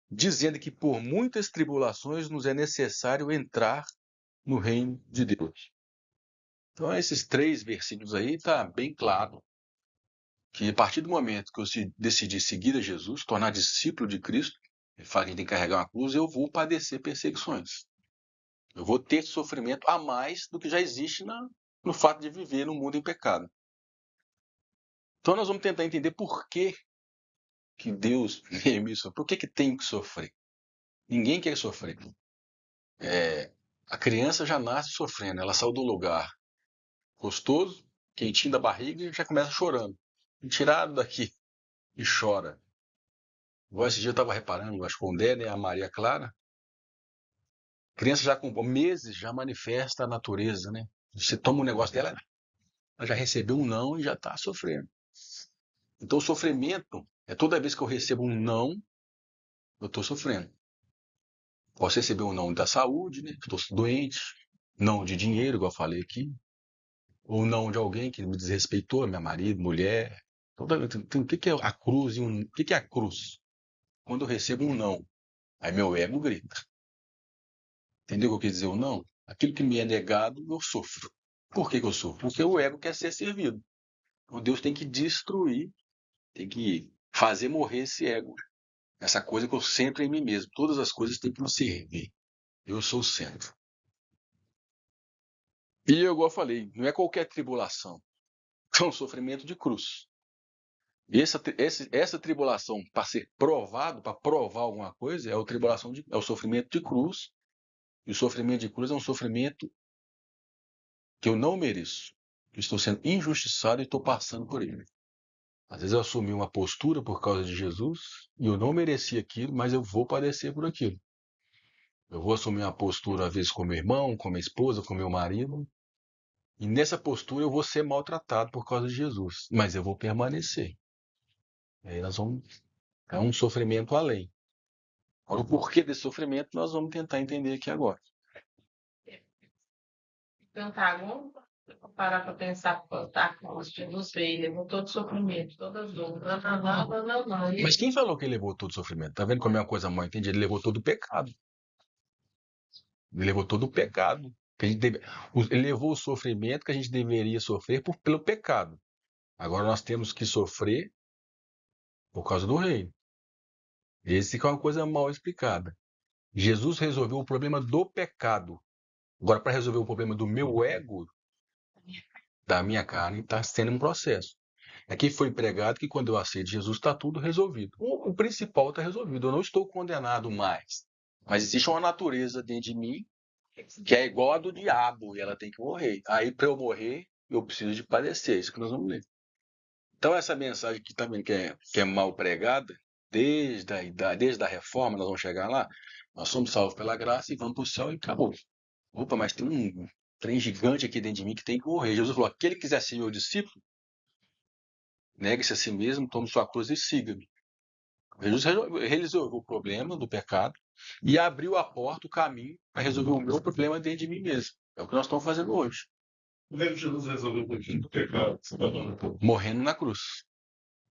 dizendo que por muitas tribulações nos é necessário entrar no reino de Deus. Então, esses 3 versículos aí está bem claro que a partir do momento que eu decidi seguir a Jesus, tornar discípulo de Cristo, ele fala que a gente tem que carregar uma cruz, eu vou padecer perseguições. Eu vou ter sofrimento a mais do que já existe no fato de viver no mundo em pecado. Então nós vamos tentar entender por que Deus permite isso. Por que tem que sofrer? Ninguém quer sofrer. A criança já nasce sofrendo. Ela saiu do lugar gostoso, quentinho da barriga e já começa chorando. Tirado daqui e chora. Igual esse dia eu estava reparando, acho que o Dé, né, a Maria Clara. A criança já com meses já manifesta a natureza, né? Você toma um negócio dela, ela já recebeu um não e já está sofrendo. Então o sofrimento é toda vez que eu recebo um não, eu estou sofrendo. Posso receber um não da saúde, né? Que estou doente, não de dinheiro, igual eu falei aqui, ou não de alguém que me desrespeitou, meu marido, mulher. Então, o que é a cruz? O que é a cruz? Quando eu recebo um não, aí meu ego grita. Entendeu o que eu quis dizer o não? Aquilo que me é negado, eu sofro. Por que eu sofro? Porque o ego quer ser servido. Então Deus tem que destruir, tem que fazer morrer esse ego. Essa coisa que eu centro em mim mesmo. Todas as coisas têm que me servir. Eu sou o centro. E igual eu falei, não é qualquer tribulação. É um sofrimento de cruz. E essa tribulação, para ser provado, para provar alguma coisa, é o sofrimento de cruz. E o sofrimento de cruz é um sofrimento que eu não mereço. Eu estou sendo injustiçado e estou passando por ele. Às vezes eu assumi uma postura por causa de Jesus e eu não mereci aquilo, mas eu vou padecer por aquilo. Eu vou assumir uma postura, às vezes, com meu irmão, com minha esposa, com meu marido. E nessa postura eu vou ser maltratado por causa de Jesus, mas eu vou permanecer. Aí é um sofrimento além. Agora, o porquê desse sofrimento nós vamos tentar entender aqui agora. Tentar, vamos parar para pensar, tá, Jesus veio, levou todo o sofrimento, todas as dores, não. Mas quem falou que ele levou todo o sofrimento? Tá vendo como é uma coisa mal entendida? Ele levou todo o pecado. Ele levou todo o pecado. Ele levou o sofrimento que a gente deveria sofrer pelo pecado. Agora nós temos que sofrer por causa do reino. Esse que é uma coisa mal explicada. Jesus resolveu o problema do pecado. Agora, para resolver o problema do meu ego, da minha carne, está sendo um processo. Aqui foi pregado que quando eu aceito Jesus está tudo resolvido. O principal está resolvido. Eu não estou condenado mais. Mas existe uma natureza dentro de mim que é igual a do diabo e ela tem que morrer. Aí, para eu morrer, eu preciso de padecer. Isso que nós vamos ler. Então, essa mensagem que também que é mal pregada, desde a reforma, nós vamos chegar lá, nós somos salvos pela graça e vamos para o céu e acabou. Opa, mas tem um trem gigante aqui dentro de mim que tem que morrer. Jesus falou, aquele que quiser ser meu discípulo, negue-se a si mesmo, tome sua cruz e siga-me. Jesus resolveu o problema do pecado e abriu a porta, o caminho, para resolver o meu problema dentro de mim mesmo. É o que nós estamos fazendo hoje. Como é que Jesus resolveu o problema do pecado? Morrendo na cruz.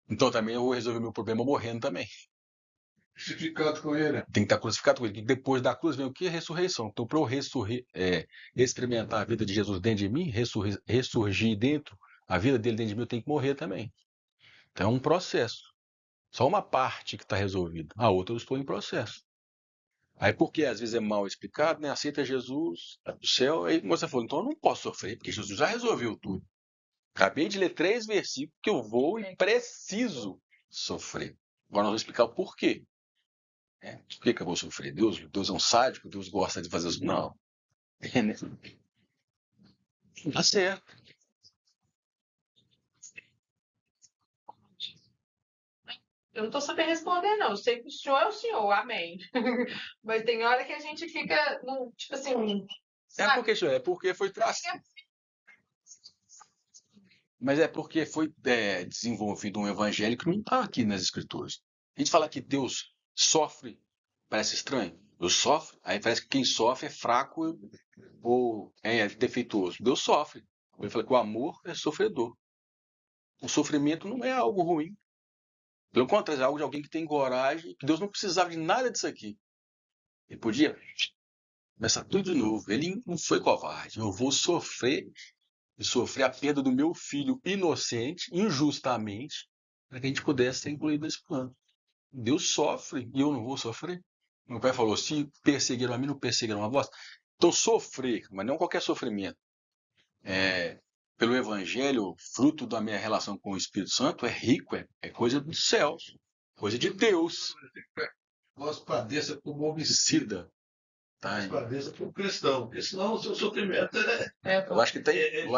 Então também eu vou resolver meu problema morrendo também. Crucificado com ele. Tem que estar crucificado com ele. Depois da cruz vem o que? Ressurreição. Então, para eu experimentar a vida de Jesus dentro de mim, ressurgir dentro, a vida dele dentro de mim, eu tenho que morrer também. Então é um processo. Só uma parte que está resolvida. A outra eu estou em processo. Aí porque às vezes é mal explicado, né? Aceita Jesus, vai pro céu. Aí você falou, então eu não posso sofrer, porque Jesus já resolveu tudo. Acabei de ler 3 versículos que eu vou e preciso sofrer. Agora nós vamos explicar o porquê. Por que eu vou sofrer? Deus é um sádico, Deus gosta de fazer isso. Não. Tá certo. Eu não estou sabendo responder, não. Eu sei que o senhor é o senhor, amém. Mas tem hora que a gente fica, tipo assim, sabe? É porque foi traçado. Mas é porque foi desenvolvido um evangelho que não está aqui nas escrituras. A gente fala que Deus sofre, parece estranho. Deus sofre, aí parece que quem sofre é fraco ou é defeituoso. Deus sofre. Ele fala que o amor é sofredor. O sofrimento não é algo ruim. Pelo contrário, é algo de alguém que tem coragem, que Deus não precisava de nada disso aqui. Ele podia começar tudo de novo. Ele não foi covarde. Eu vou sofrer e sofrer a perda do meu filho inocente, injustamente, para que a gente pudesse ser incluído nesse plano. Deus sofre e eu não vou sofrer. Meu pai falou, se perseguiram a mim, não perseguiram a vós. Então sofrer, mas não qualquer sofrimento. Pelo Evangelho, fruto da minha relação com o Espírito Santo, é rico, é coisa dos céus, coisa de Deus. Vós padeça como homicida, Tá? vós padeça como cristão, porque senão o seu sofrimento Eu acho que está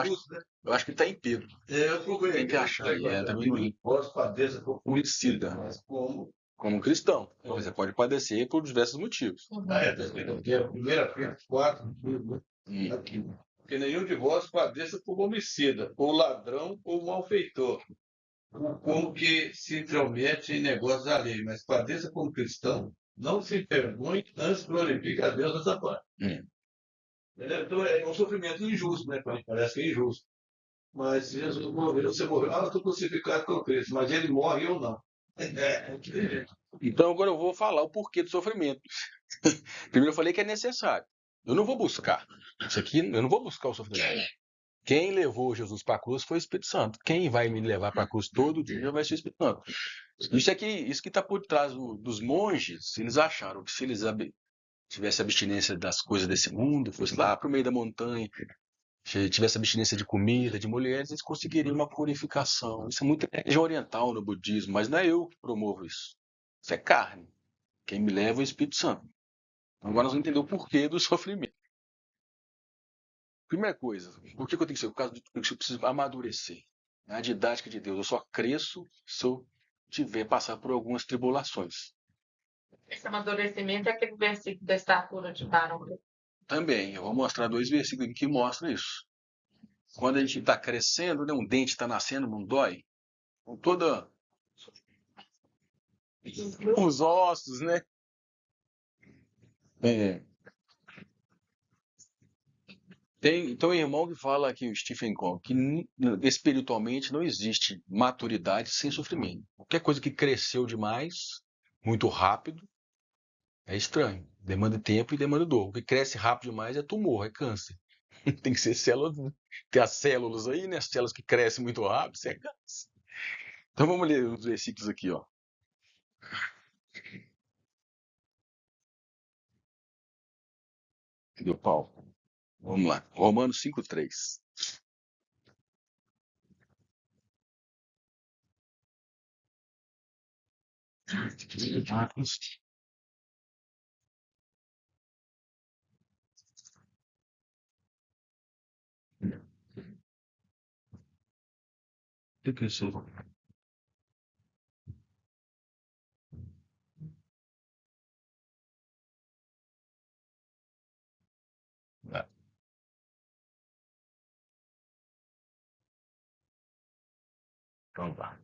justo, né? eu acho que tá em Pedro. Eu procurei. Tem que achar. Também não li. Vós padeça como Homicida. mas como Cristão. Você pode padecer por diversos motivos. tá escrito aqui, a 1 Pedro 4, aqui. Porque nenhum de vós padeça como homicida, ou ladrão, ou malfeitor, ou como que se intromete em negócios alheios, mas padeça como cristão, não se envergonhe, antes glorifique a Deus nessa parte. Então é um sofrimento injusto, né? Parece que é injusto. Mas Jesus morreu, você morreu, eu estou crucificado com Cristo, mas ele morre e eu não. Então agora eu vou falar o porquê do sofrimento. Primeiro eu falei que é necessário. Eu não vou buscar. Isso aqui, eu não vou buscar o sofrimento. Quem levou Jesus para a cruz foi o Espírito Santo. Quem vai me levar para a cruz todo dia vai ser o Espírito Santo. Isso que está por trás dos monges, eles acharam que se eles tivessem abstinência das coisas desse mundo, fosse lá para o meio da montanha, tivesse abstinência de comida, de mulheres, eles conseguiriam uma purificação. Isso é muito oriental no budismo, mas não é eu que promovo isso. Isso é carne. Quem me leva é o Espírito Santo. Agora nós vamos entender o porquê do sofrimento. Primeira coisa, por que eu tenho que ser? Por causa do que eu preciso amadurecer. É a didática de Deus. Eu só cresço se eu tiver passar por algumas tribulações. Esse amadurecimento é aquele versículo da estatura de varão. Também, eu vou mostrar 2 versículos que mostram isso. Quando a gente está crescendo, né, um dente está nascendo, não dói. Com toda os ossos, né? Tem um irmão que fala aqui, o Stephen Covey, que espiritualmente não existe maturidade sem sofrimento. Qualquer coisa que cresceu demais, muito rápido, é estranho. Demanda tempo e demanda dor. O que cresce rápido demais é tumor, é câncer. Tem que ser células, tem as células aí, né? As células que crescem muito rápido, isso é câncer. Então vamos ler os versículos aqui, ó. Cadê o Paulo? Vamos lá. Romanos 5:3. O que é isso? Então tá.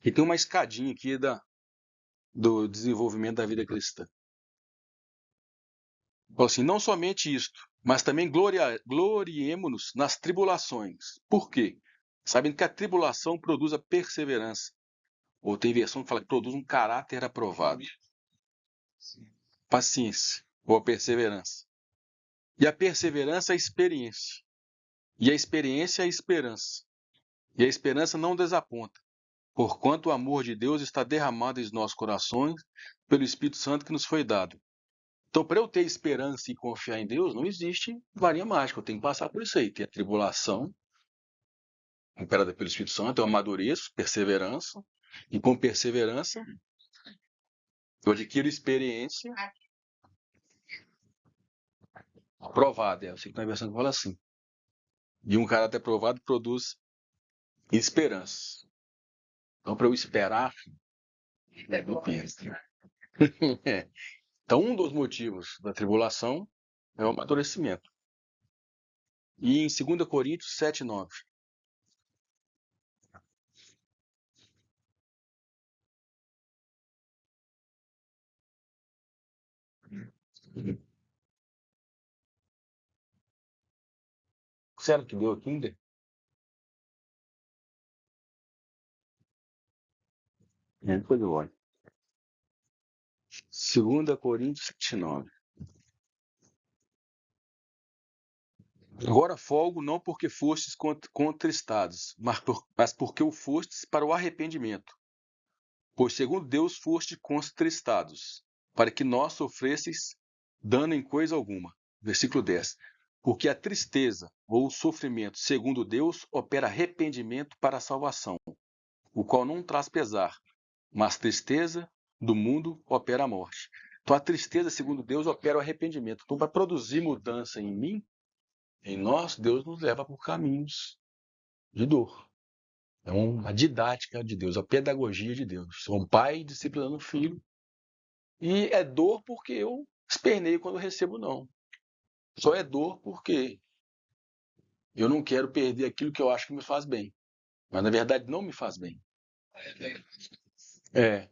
E tem uma escadinha aqui do desenvolvimento da vida cristã. Fala assim, não somente isto, mas também gloriemo-nos nas tribulações. Por quê? Sabendo que a tribulação produz a perseverança. Ou tem versão que fala que produz um caráter aprovado. Paciência, ou a perseverança. E a perseverança, a experiência. E a experiência é a esperança. E a esperança não desaponta, porquanto o amor de Deus está derramado em nossos corações pelo Espírito Santo que nos foi dado. Então, para eu ter esperança e confiar em Deus, não existe varinha mágica. Eu tenho que passar por isso aí. Tem a tribulação, operada pelo Espírito Santo, eu amadureço, perseverança. E com perseverança, eu adquiro experiência aprovada. Eu sei que na versão que fala assim. E um caráter aprovado produz esperança. Então, para eu esperar, eu penso. Então, um dos motivos da tribulação é o amadurecimento. E em 2 Coríntios 7:9. Sério que deu aqui ainda? Depois eu olho. 2 Coríntios 7:9. Agora folgo não porque fostes contristados, mas porque o fostes para o arrependimento. Pois segundo Deus foste contristados, para que nós sofresses dano em coisa alguma. Versículo 10. Porque a tristeza ou o sofrimento, segundo Deus, opera arrependimento para a salvação, o qual não traz pesar, mas tristeza do mundo opera a morte. Então a tristeza, segundo Deus, opera o arrependimento. Então, para produzir mudança em mim, em nós, Deus nos leva por caminhos de dor. É uma didática de Deus, a pedagogia de Deus. Sou um pai disciplinando um filho. E é dor porque eu esperneio quando recebo não. Só é dor porque eu não quero perder aquilo que eu acho que me faz bem. Mas na verdade não me faz bem. É.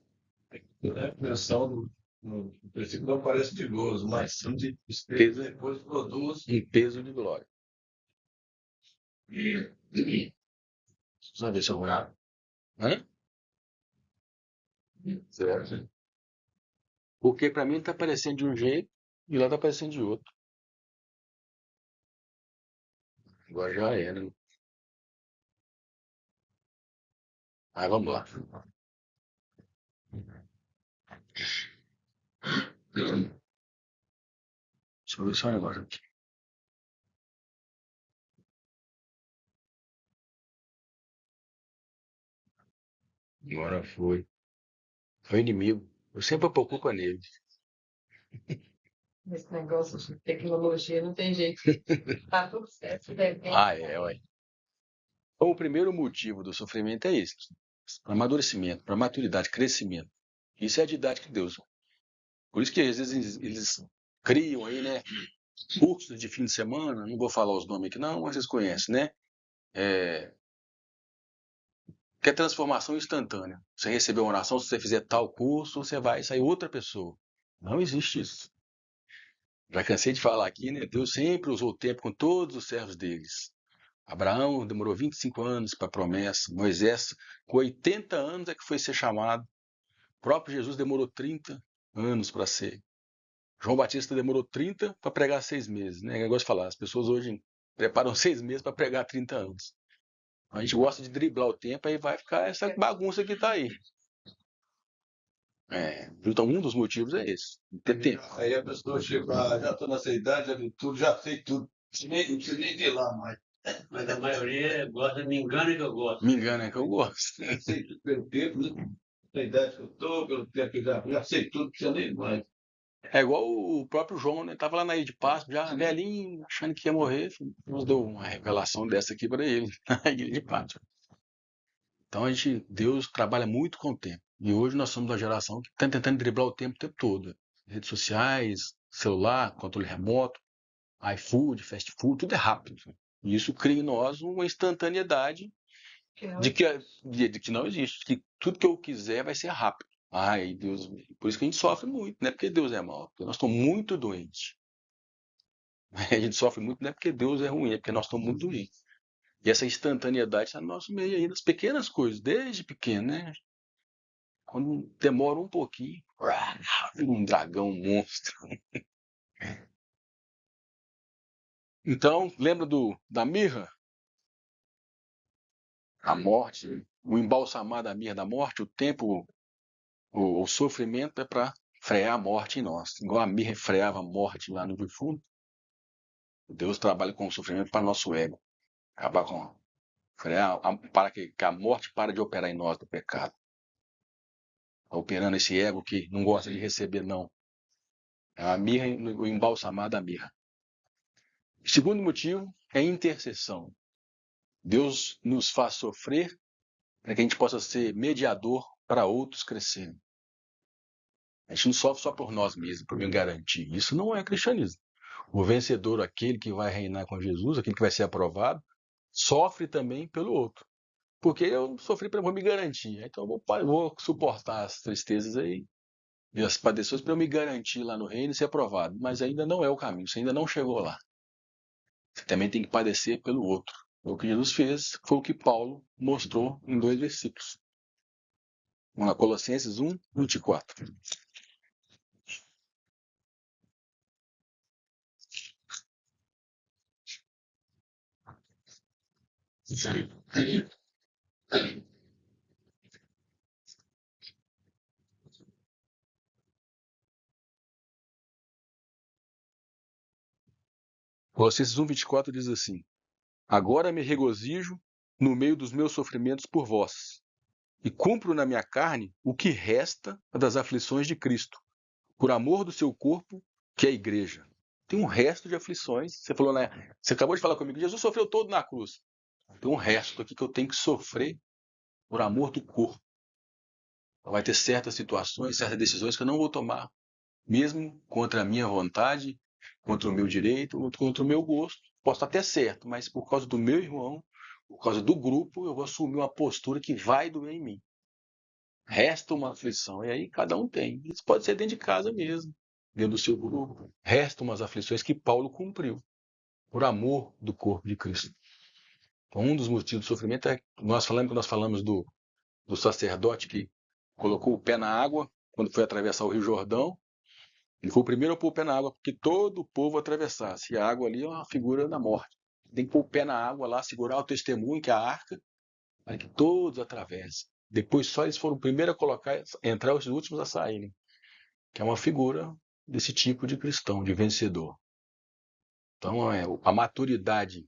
A menção no versículo não parece de gozo, mas sim de tristeza, depois produz um peso de glória. Vamos ver se eu vou. Hã? certo. Porque para mim está parecendo de um jeito e lá está parecendo de outro. Agora já era. Né? Aí vamos lá. Deixa eu ver só um negócio aqui. Agora foi. Foi inimigo. Eu sempre ponho culpa nele. Esse negócio de tecnologia não tem jeito. Tá tudo certo. Ah, é, ué. Então, o primeiro motivo do sofrimento é esse. Para amadurecimento, para maturidade, crescimento. Isso é a didática de Deus. Por isso que às vezes eles criam aí, né? Cursos de fim de semana, não vou falar os nomes aqui não, mas vocês conhecem, né? Que é transformação instantânea. Você recebeu uma oração, se você fizer tal curso, você vai sair outra pessoa. Não existe isso. Já cansei de falar aqui, né? Deus sempre usou o tempo com todos os servos deles. Abraão demorou 25 anos para a promessa. Moisés, com 80 anos, é que foi ser chamado. O próprio Jesus demorou 30 anos para ser. João Batista demorou 30 para pregar 6 meses. Né? Eu gosto de falar, as pessoas hoje preparam 6 meses para pregar 30 anos. A gente gosta de driblar o tempo, aí vai ficar essa bagunça que está aí. Então, um dos motivos é esse. Ter tempo. Aí a pessoa chega, já estou nessa idade, já vi tudo, já sei tudo. Não preciso nem ver lá mais. Mas a maioria gosta, me engana que eu gosto. Me engana é que eu gosto. Já sei tudo pelo tempo, né? Na idade que eu estou, pelo tempo que eu já sei tudo, não precisa nem mais. É igual o próprio João, né? Tava lá na ilha de Páscoa, já velhinho, achando que ia morrer. Nos deu uma revelação dessa aqui para ele, na ilha de Páscoa. Então Deus trabalha muito com o tempo. E hoje nós somos uma geração que está tentando driblar o tempo todo. Redes sociais, celular, controle remoto, iFood, fast food, tudo é rápido. E isso cria em nós uma instantaneidade de que não existe. Que tudo que eu quiser vai ser rápido. Ai, Deus, por isso que a gente sofre muito, não é porque Deus é mau, porque nós estamos muito doentes. A gente sofre muito não é porque Deus é ruim, é porque nós estamos muito doentes. E essa instantaneidade está no nosso meio aí, nas pequenas coisas, desde pequeno, né? Quando demora um pouquinho, um dragão, um monstro. Então, lembra da mirra? a morte, o embalsamar da mirra da morte, o tempo, o sofrimento é para frear a morte em nós. Igual a mirra freava a morte lá no defunto, Deus trabalha com o sofrimento para nosso ego. Acabar com frear, para que a morte pare de operar em nós do pecado. Está operando esse ego que não gosta de receber, não. É a mirra, o embalsamar da mirra. O segundo motivo é intercessão. Deus nos faz sofrer para que a gente possa ser mediador para outros crescerem. A gente não sofre só por nós mesmos, por me garantir. Isso não é cristianismo. O vencedor, aquele que vai reinar com Jesus, aquele que vai ser aprovado, sofre também pelo outro. Porque eu sofri para me garantir. Então eu vou suportar as tristezas aí e as padecidas para eu me garantir lá no reino e ser aprovado. Mas ainda não é o caminho, você ainda não chegou lá. Você também tem que padecer pelo outro. O que Jesus fez foi o que Paulo mostrou em 2 versículos. Vamos lá, Colossenses 1, 24. Colossenses 1, 24 diz assim: Agora me regozijo no meio dos meus sofrimentos por vós, e cumpro na minha carne o que resta das aflições de Cristo, por amor do seu corpo, que é a igreja. Tem um resto de aflições. Você falou, né? Você acabou de falar comigo, Jesus sofreu todo na cruz. Tem um resto aqui que eu tenho que sofrer por amor do corpo. Vai ter certas situações, certas decisões que eu não vou tomar, mesmo contra a minha vontade, contra o meu direito, contra o meu gosto. Posso estar até certo, mas por causa do meu irmão, por causa do grupo, eu vou assumir uma postura que vai doer em mim. Resta uma aflição, e aí cada um tem. Isso pode ser dentro de casa mesmo, dentro do seu grupo. Restam umas aflições que Paulo cumpriu, por amor do corpo de Cristo. Então, um dos motivos do sofrimento é, nós falamos do sacerdote que colocou o pé na água, quando foi atravessar o Rio Jordão. Ele foi o primeiro a pôr o pé na água, porque todo o povo atravessasse. E a água ali é uma figura da morte. Tem que pôr o pé na água lá, segurar o testemunho, que é a arca, para que todos atravessem. Depois só eles foram o primeiro a colocar, entrar os últimos a saírem. Que é uma figura desse tipo de cristão, de vencedor. Então, a maturidade,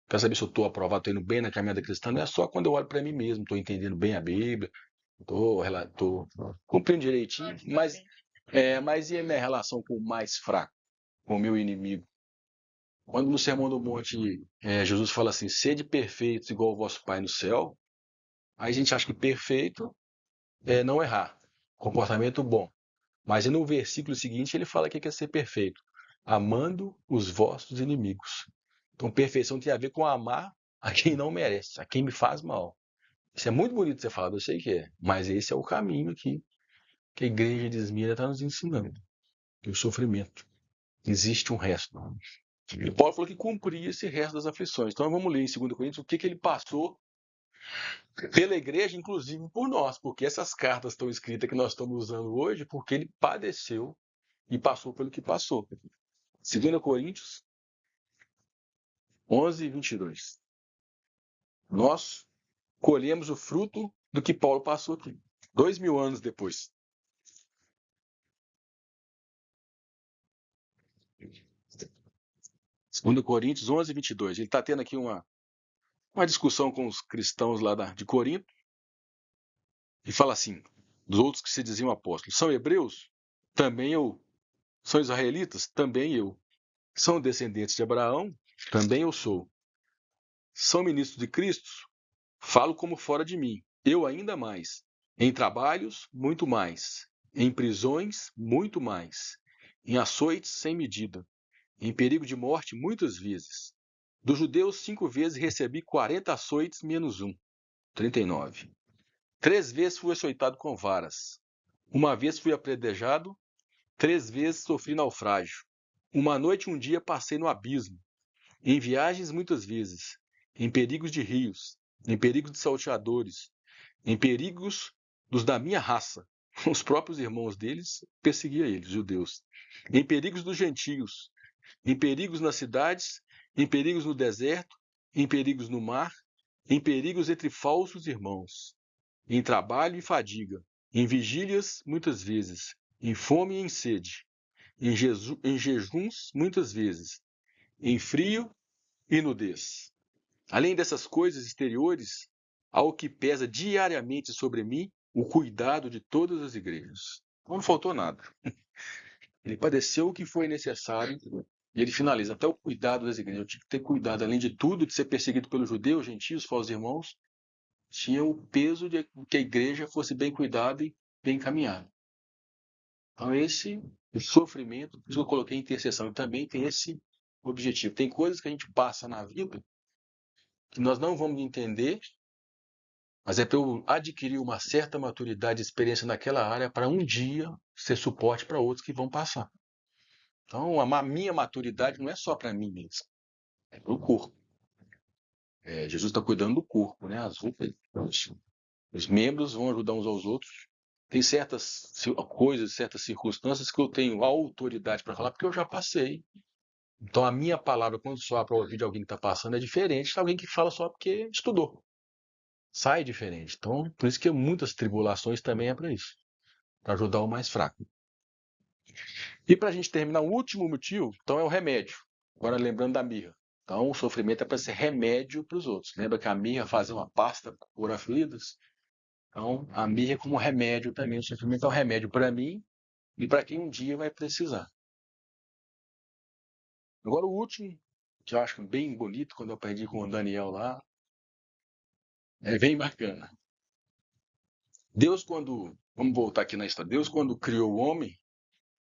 quer saber se eu estou aprovado, estou indo bem na caminhada cristã, não é só quando eu olho para mim mesmo, estou entendendo bem a Bíblia, estou cumprindo direitinho, mas e a minha relação com o mais fraco, com o meu inimigo? Quando no Sermão do Monte Jesus fala assim, sede perfeitos igual o vosso Pai no céu, aí a gente acha que perfeito é não errar, comportamento bom. Mas no versículo seguinte ele fala que quer ser perfeito, amando os vossos inimigos. Então perfeição tem a ver com amar a quem não merece, a quem me faz mal. Isso é muito bonito ser falado, eu sei que é, mas esse é o caminho aqui que a igreja de Esmirna está nos ensinando, que o sofrimento. Existe um resto. E Paulo falou que cumpria esse resto das aflições. Então vamos ler em 2 Coríntios o que ele passou pela igreja, inclusive por nós, porque essas cartas estão escritas que nós estamos usando hoje, porque ele padeceu e passou pelo que passou. 2 Coríntios 11, 22. Nós colhemos o fruto do que Paulo passou aqui, 2000 anos depois. 2 Coríntios 11, 22. Ele está tendo aqui uma discussão com os cristãos lá de Corinto, e fala assim, dos outros que se diziam apóstolos, são hebreus? Também eu. São israelitas? Também eu. São descendentes de Abraão? Também eu sou. São ministros de Cristo? Falo como fora de mim. Eu ainda mais. Em trabalhos, muito mais. Em prisões, muito mais. Em açoites, sem medida. Em perigo de morte, muitas vezes. Dos judeus, 5 vezes recebi 40 açoites menos 1. 39. 3 vezes fui açoitado com varas. Uma vez fui apredejado. 3 vezes sofri naufrágio. Uma noite e um dia passei no abismo. Em viagens muitas vezes. Em perigos de rios. Em perigos de salteadores. Em perigos dos da minha raça. Os próprios irmãos deles perseguiam eles, judeus. Em perigos dos gentios. Em perigos nas cidades. Em perigos no deserto. Em perigos no mar. em perigos entre falsos irmãos, em trabalho e fadiga, em vigílias muitas vezes, em fome e em sede, em jejuns muitas vezes, em frio e nudez. Além dessas coisas exteriores, há o que pesa diariamente sobre mim, o cuidado de todas as igrejas. Não faltou nada. Ele padeceu o que foi necessário e ele finaliza até o cuidado das igrejas. Eu tinha que ter cuidado, além de tudo, de ser perseguido pelos judeus, gentios, falsos irmãos, tinha o peso de que a igreja fosse bem cuidada e bem encaminhada. Então esse sofrimento, por isso que eu coloquei intercessão, também tem esse objetivo. Tem coisas que a gente passa na vida que nós não vamos entender, mas é para eu adquirir uma certa maturidade e experiência naquela área para um dia ser suporte para outros que vão passar. Então, a minha maturidade não é só para mim mesmo, é para o corpo. Jesus está cuidando do corpo, né? As roupas, os membros vão ajudar uns aos outros. Tem certas coisas, certas circunstâncias que eu tenho autoridade para falar, porque eu já passei. Então, a minha palavra, quando soar para ouvir de alguém que está passando, é diferente de alguém que fala só porque estudou. Sai diferente. Então, por isso que muitas tribulações também é para isso, para ajudar o mais fraco. E para a gente terminar, o último motivo, então, é o remédio. Agora, lembrando da mirra. Então, o sofrimento é para ser remédio para os outros. Lembra que a mirra fazia uma pasta para curar feridas? Então, a mirra é como remédio também. O sofrimento é um remédio para mim e para quem um dia vai precisar. Agora, o último, que eu acho bem bonito, quando eu aprendi com o Daniel lá, é bem bacana. Deus, vamos voltar aqui na história. Deus, quando criou o homem,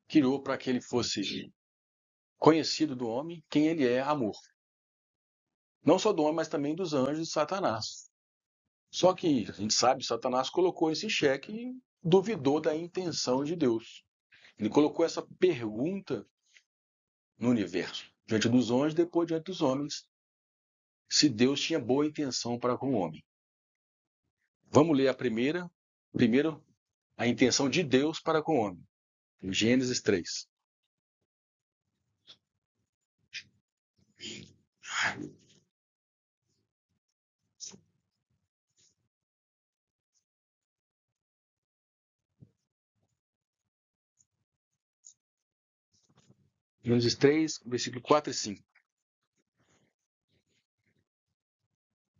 criou para que ele fosse conhecido do homem quem ele é, amor. Não só do homem, mas também dos anjos e Satanás. Só que a gente sabe, Satanás colocou isso em xeque e duvidou da intenção de Deus. Ele colocou essa pergunta no universo, diante dos anjos, depois diante dos homens, se Deus tinha boa intenção para com o homem. Vamos ler primeiro, a intenção de Deus para com o homem. Em Gênesis 3. Gênesis 3, versículo 4 e 5.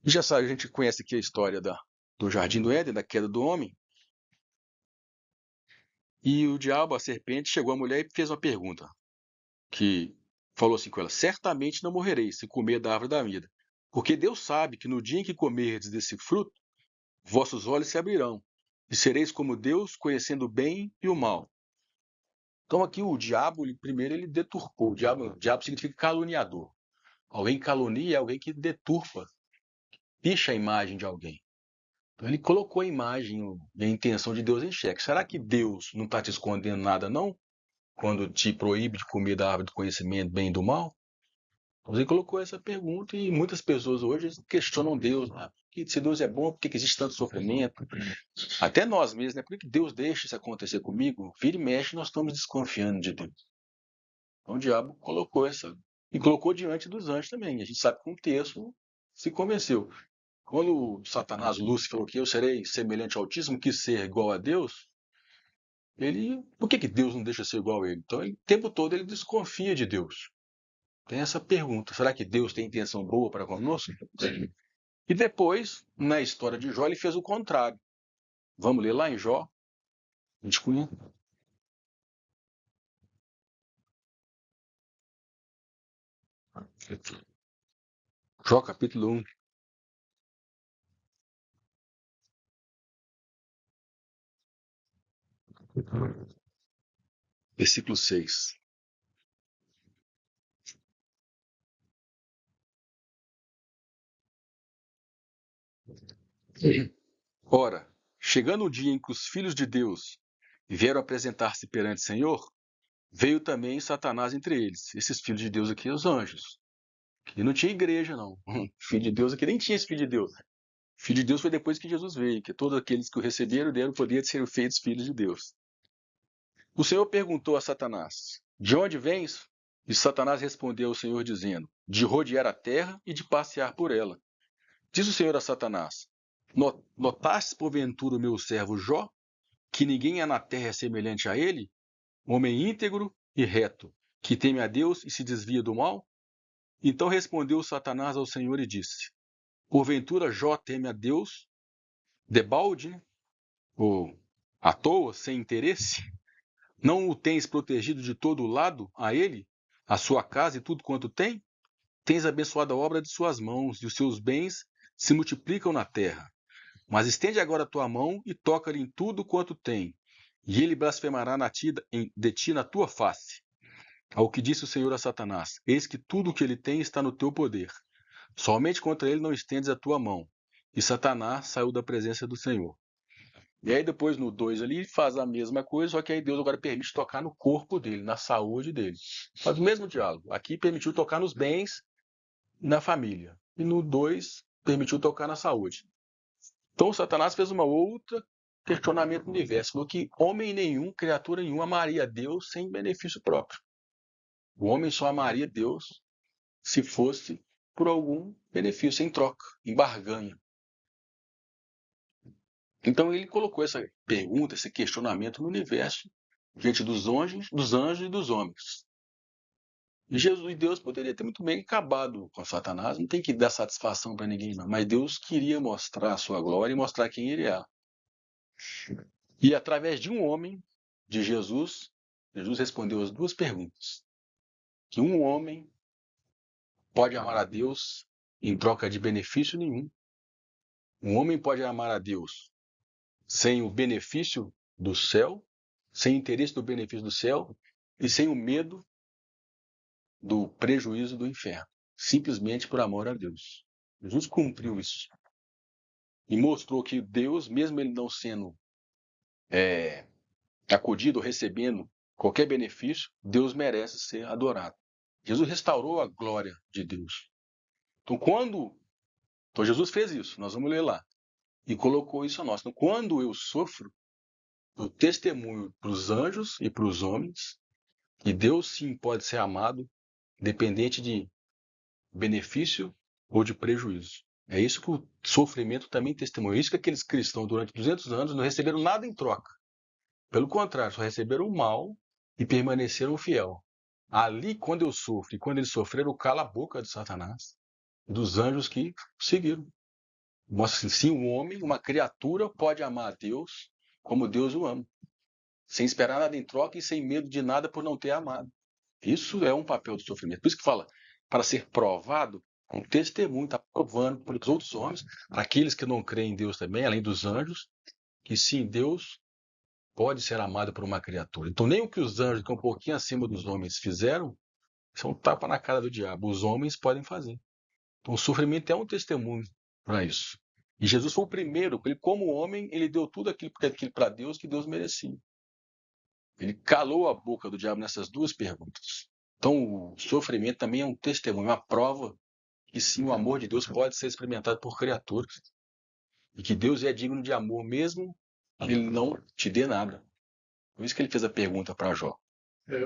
Já sabe, a gente conhece aqui a história do Jardim do Éden, da queda do homem. E o diabo, a serpente, chegou à mulher e fez uma pergunta. Que falou assim com ela: certamente não morrereis se comer da árvore da vida. Porque Deus sabe que no dia em que comerdes desse fruto, vossos olhos se abrirão, e sereis como Deus, conhecendo o bem e o mal. Então aqui o diabo, primeiro ele deturpou. O diabo significa caluniador. Alguém que calunia é alguém que deturpa, picha a imagem de alguém. Então ele colocou a imagem e a intenção de Deus em xeque. Será que Deus não está te escondendo nada, não? Quando te proíbe de comer da árvore do conhecimento do bem e do mal? Então ele colocou essa pergunta e muitas pessoas hoje questionam Deus. Se Deus é bom, por que existe tanto sofrimento? Até nós mesmos, né? Por que Deus deixa isso acontecer comigo? Vira e mexe, nós estamos desconfiando de Deus. Então o diabo colocou essa. E colocou diante dos anjos também. A gente sabe que um terço se convenceu. Quando Satanás, Lúcifer, falou que eu serei semelhante ao Altíssimo, quis ser igual a Deus, por que Deus não deixa ser igual a ele? Então, o tempo todo ele desconfia de Deus. Tem essa pergunta: será que Deus tem intenção boa para conosco? E depois, na história de Jó, ele fez o contrário. Vamos ler lá em Jó 21. Jó capítulo 1. Versículo 6. Ora, chegando o dia em que os filhos de Deus vieram apresentar-se perante o Senhor, veio também Satanás entre eles. Esses filhos de Deus aqui, os anjos. Que não tinha igreja, não. Filho de Deus aqui nem tinha esse filho de Deus. Filho de Deus foi depois que Jesus veio, que todos aqueles que o receberam deram o poder de serem feitos filhos de Deus. O Senhor perguntou a Satanás: de onde vens? E Satanás respondeu ao Senhor dizendo: de rodear a terra e de passear por ela. Diz o Senhor a Satanás: Notastes porventura o meu servo Jó, que ninguém há na terra é semelhante a ele, homem íntegro e reto, que teme a Deus e se desvia do mal? Então respondeu Satanás ao Senhor e disse: Porventura Jó teme a Deus, debalde, né? Ou à toa, sem interesse? Não o tens protegido de todo lado a ele, a sua casa e tudo quanto tem? Tens abençoado a obra de suas mãos, e os seus bens se multiplicam na terra. Mas estende agora a tua mão e toca-lhe em tudo quanto tem, e ele blasfemará de ti na tua face. Ao que disse o Senhor a Satanás: Eis que tudo o que ele tem está no teu poder. Somente contra ele não estendes a tua mão. E Satanás saiu da presença do Senhor. E aí depois no 2 ali faz a mesma coisa, só que aí Deus agora permite tocar no corpo dele, na saúde dele. Faz o mesmo diálogo. Aqui permitiu tocar nos bens e na família. E no 2 permitiu tocar na saúde. Então Satanás fez uma outra questionamento no universo. Falou que homem nenhum, criatura nenhuma, amaria a Deus sem benefício próprio. O homem só amaria Deus se fosse por algum benefício, em troca, em barganha. Então ele colocou essa pergunta, esse questionamento no universo, diante dos anjos e dos homens. E Jesus e Deus poderia ter muito bem acabado com Satanás, não tem que dar satisfação para ninguém, não. Mas Deus queria mostrar a sua glória e mostrar quem ele é. E através de um homem, de Jesus, Jesus respondeu as duas perguntas. Que um homem pode amar a Deus em troca de benefício nenhum. Um homem pode amar a Deus sem o benefício do céu, sem o interesse do benefício do céu e sem o medo do prejuízo do inferno. Simplesmente por amor a Deus. Jesus cumpriu isso. E mostrou que Deus, mesmo ele não sendo acudido ou recebendo qualquer benefício, Deus merece ser adorado. Jesus restaurou a glória de Deus. Então Jesus fez isso, nós vamos ler lá, e colocou isso a nós. Então, quando eu sofro, eu testemunho para os anjos e para os homens que Deus sim pode ser amado, independente de benefício ou de prejuízo. É isso que o sofrimento também testemunha. É isso que aqueles cristãos durante 200 anos não receberam nada em troca. Pelo contrário, só receberam o mal e permaneceram fiel. Ali, quando eu sofro e quando eles sofreram, cala a boca de Satanás, dos anjos que seguiram. Mostra que sim, um homem, uma criatura, pode amar a Deus como Deus o ama, sem esperar nada em troca e sem medo de nada por não ter amado. Isso é um papel do sofrimento. Por isso que fala, para ser provado, um testemunho está provando para os outros homens, para aqueles que não creem em Deus também, além dos anjos, que sim, Deus pode ser amado por uma criatura. Então, nem o que os anjos, que é um pouquinho acima dos homens, fizeram, são um tapa na cara do diabo. Os homens podem fazer. Então, o sofrimento é um testemunho para isso. E Jesus foi o primeiro, ele como homem, ele deu tudo aquilo para Deus que Deus merecia. Ele calou a boca do diabo nessas duas perguntas. Então, o sofrimento também é um testemunho, uma prova que sim, o amor de Deus pode ser experimentado por criaturas. E que Deus é digno de amor mesmo que ele não te dê nada. Por isso que ele fez a pergunta para Jó.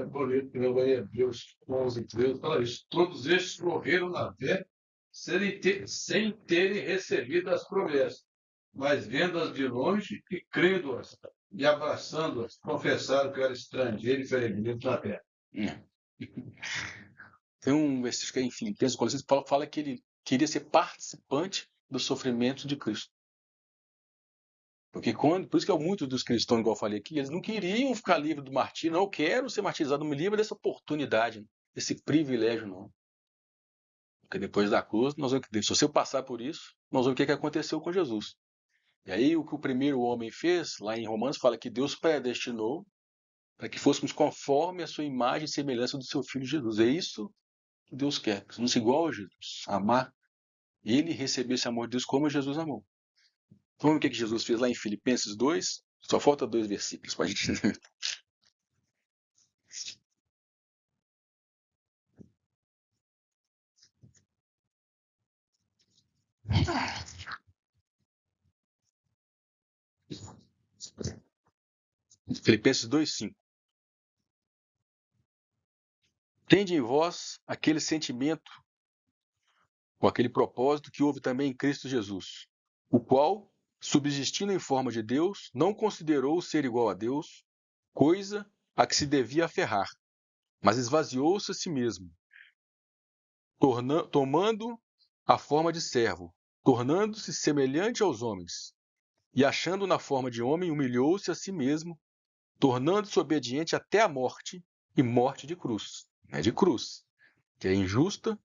Bonito, que não é Deus 11, 13, fala isso. Todos estes morreram na fé sem terem recebido as promessas, mas vendo-as de longe e crendo-as e abraçando-as, confessaram que era estrangeiro e peregrino na terra. Tem um versículo que é em Filipenses, Colossenses, Paulo fala que ele queria ser participante do sofrimento de Cristo. Porque por isso que muitos dos cristãos, igual eu falei aqui, eles não queriam ficar livres do martírio. Não, eu quero ser martirizado, não me livre dessa oportunidade, desse privilégio, não. Porque depois da cruz, nós vamos ver, se eu passar por isso, nós vamos ver o que aconteceu com Jesus. E aí, o que o primeiro homem fez, lá em Romanos, fala que Deus predestinou para que fôssemos conforme a sua imagem e semelhança do seu Filho Jesus. É isso que Deus quer, que somos igual a Jesus, amar ele e receber esse amor de Deus como Jesus amou. Então, vamos ver o que Jesus fez lá em Filipenses 2? Só falta 2 versículos para a gente entender. Filipenses 2:5. Tende em vós aquele sentimento com aquele propósito que houve também em Cristo Jesus, o qual, subsistindo em forma de Deus, não considerou o ser igual a Deus coisa a que se devia aferrar, mas esvaziou-se a si mesmo, tomando a forma de servo, tornando-se semelhante aos homens, e achando na forma de homem, humilhou-se a si mesmo, tornando-se obediente até a morte, e morte de cruz. É de cruz, que é injusta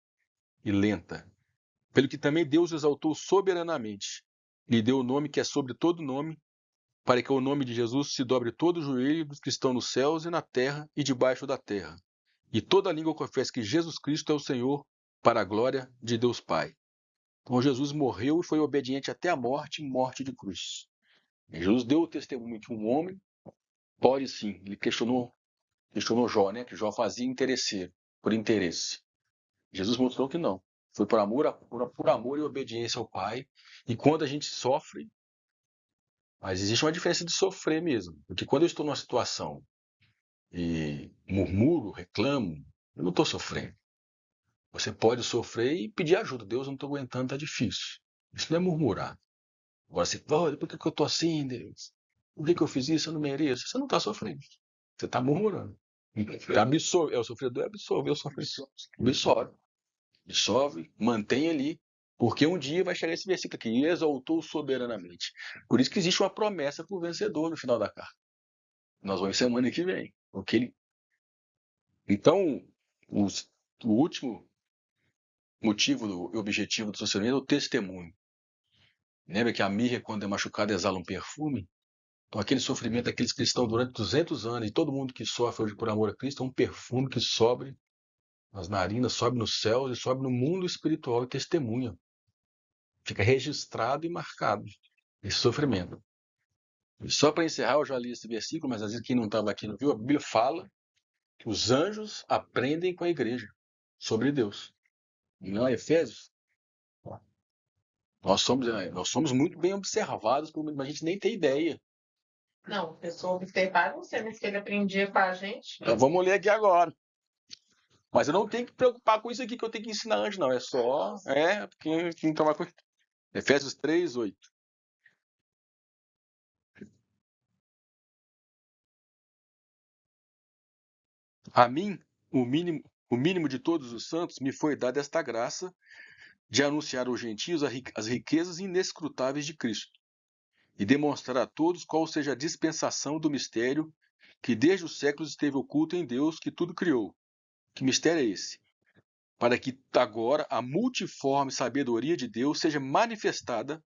e lenta. Pelo que também Deus o exaltou soberanamente, lhe deu o nome que é sobre todo nome, para que ao nome de Jesus se dobre todo o joelho dos que estão nos céus e na terra e debaixo da terra, e toda língua confesse que Jesus Cristo é o Senhor, para a glória de Deus Pai. Então Jesus morreu e foi obediente até a morte, morte de cruz. E Jesus deu o testemunho que um homem pode sim. Ele questionou Jó, né? Que Jó fazia interesseiro, por interesse. Jesus mostrou que não. Foi por amor e obediência ao Pai. E quando a gente sofre, mas existe uma diferença de sofrer mesmo. Porque quando eu estou numa situação e murmuro, reclamo, eu não estou sofrendo. Você pode sofrer e pedir ajuda. Deus, eu não estou aguentando, está difícil. Isso não é murmurar. Agora você fala, por que eu estou assim, Deus? Por que eu fiz isso? Eu não mereço. Você não está sofrendo. Você está murmurando. O sofredor absorve o sofrimento. Absorve, mantém ali. Porque um dia vai chegar esse versículo aqui, e exaltou soberanamente. Por isso que existe uma promessa para o vencedor no final da carta. Nós vamos semana que vem. Então, o último motivo e objetivo do sofrimento é o testemunho. Lembra que a mirra, quando é machucada, exala um perfume? Então, aquele sofrimento daqueles que estão durante 200 anos, e todo mundo que sofre hoje por amor a Cristo, é um perfume que sobe nas narinas, sobe nos céus e sobe no mundo espiritual e testemunha. Fica registrado e marcado esse sofrimento. E só para encerrar, eu já li esse versículo, mas às vezes quem não estava aqui não viu, a Bíblia fala que os anjos aprendem com a igreja sobre Deus. Não é Efésios? Nós somos muito bem observados, mas a gente nem tem ideia. Não, a pessoa observar você, mas que ele aprendia com a gente. Então vamos ler aqui agora. Mas eu não tenho que preocupar com isso aqui que eu tenho que ensinar antes, não. É só. Quem tomar cuidado. Efésios 3, 8. A mim, o mínimo de todos os santos, me foi dada esta graça de anunciar aos gentios as riquezas inescrutáveis de Cristo e demonstrar a todos qual seja a dispensação do mistério que desde os séculos esteve oculto em Deus que tudo criou. Que mistério é esse? Para que agora a multiforme sabedoria de Deus seja manifestada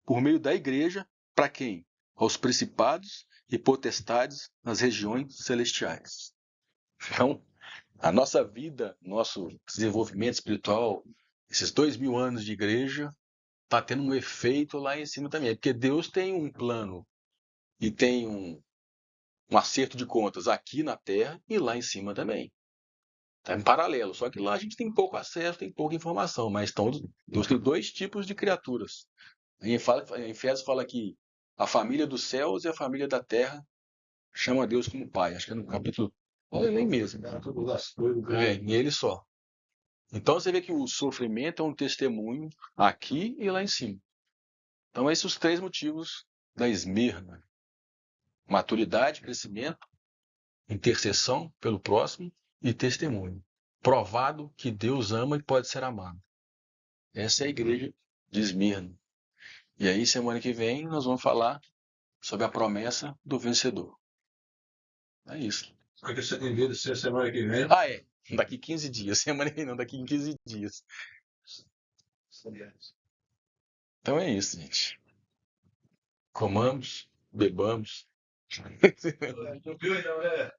por meio da igreja, para quem? Aos principados e potestades nas regiões celestiais. Então, a nossa vida, nosso desenvolvimento espiritual, esses 2000 anos de igreja, está tendo um efeito lá em cima também. Porque Deus tem um plano e tem um acerto de contas aqui na Terra e lá em cima também. Está em paralelo. Só que lá a gente tem pouco acesso, tem pouca informação. Mas Deus tem dois tipos de criaturas. Em Efésios fala que a família dos céus e a família da terra chama Deus como pai. Acho que é no capítulo. Olha, nem mesmo. Nele só. Então você vê que o sofrimento é um testemunho aqui e lá em cima. Então, esses são os três motivos da esmirna: maturidade, crescimento, intercessão pelo próximo e testemunho. Provado que Deus ama e pode ser amado. Essa é a igreja de Esmirna. E aí, semana que vem, nós vamos falar sobre a promessa do vencedor. É isso. Só que você tem medo de ser semana que vem? Ah, é. Daqui 15 dias. Semana que vem não, daqui 15 dias. Então é isso, gente. Comamos, bebamos. Não viu ainda, né?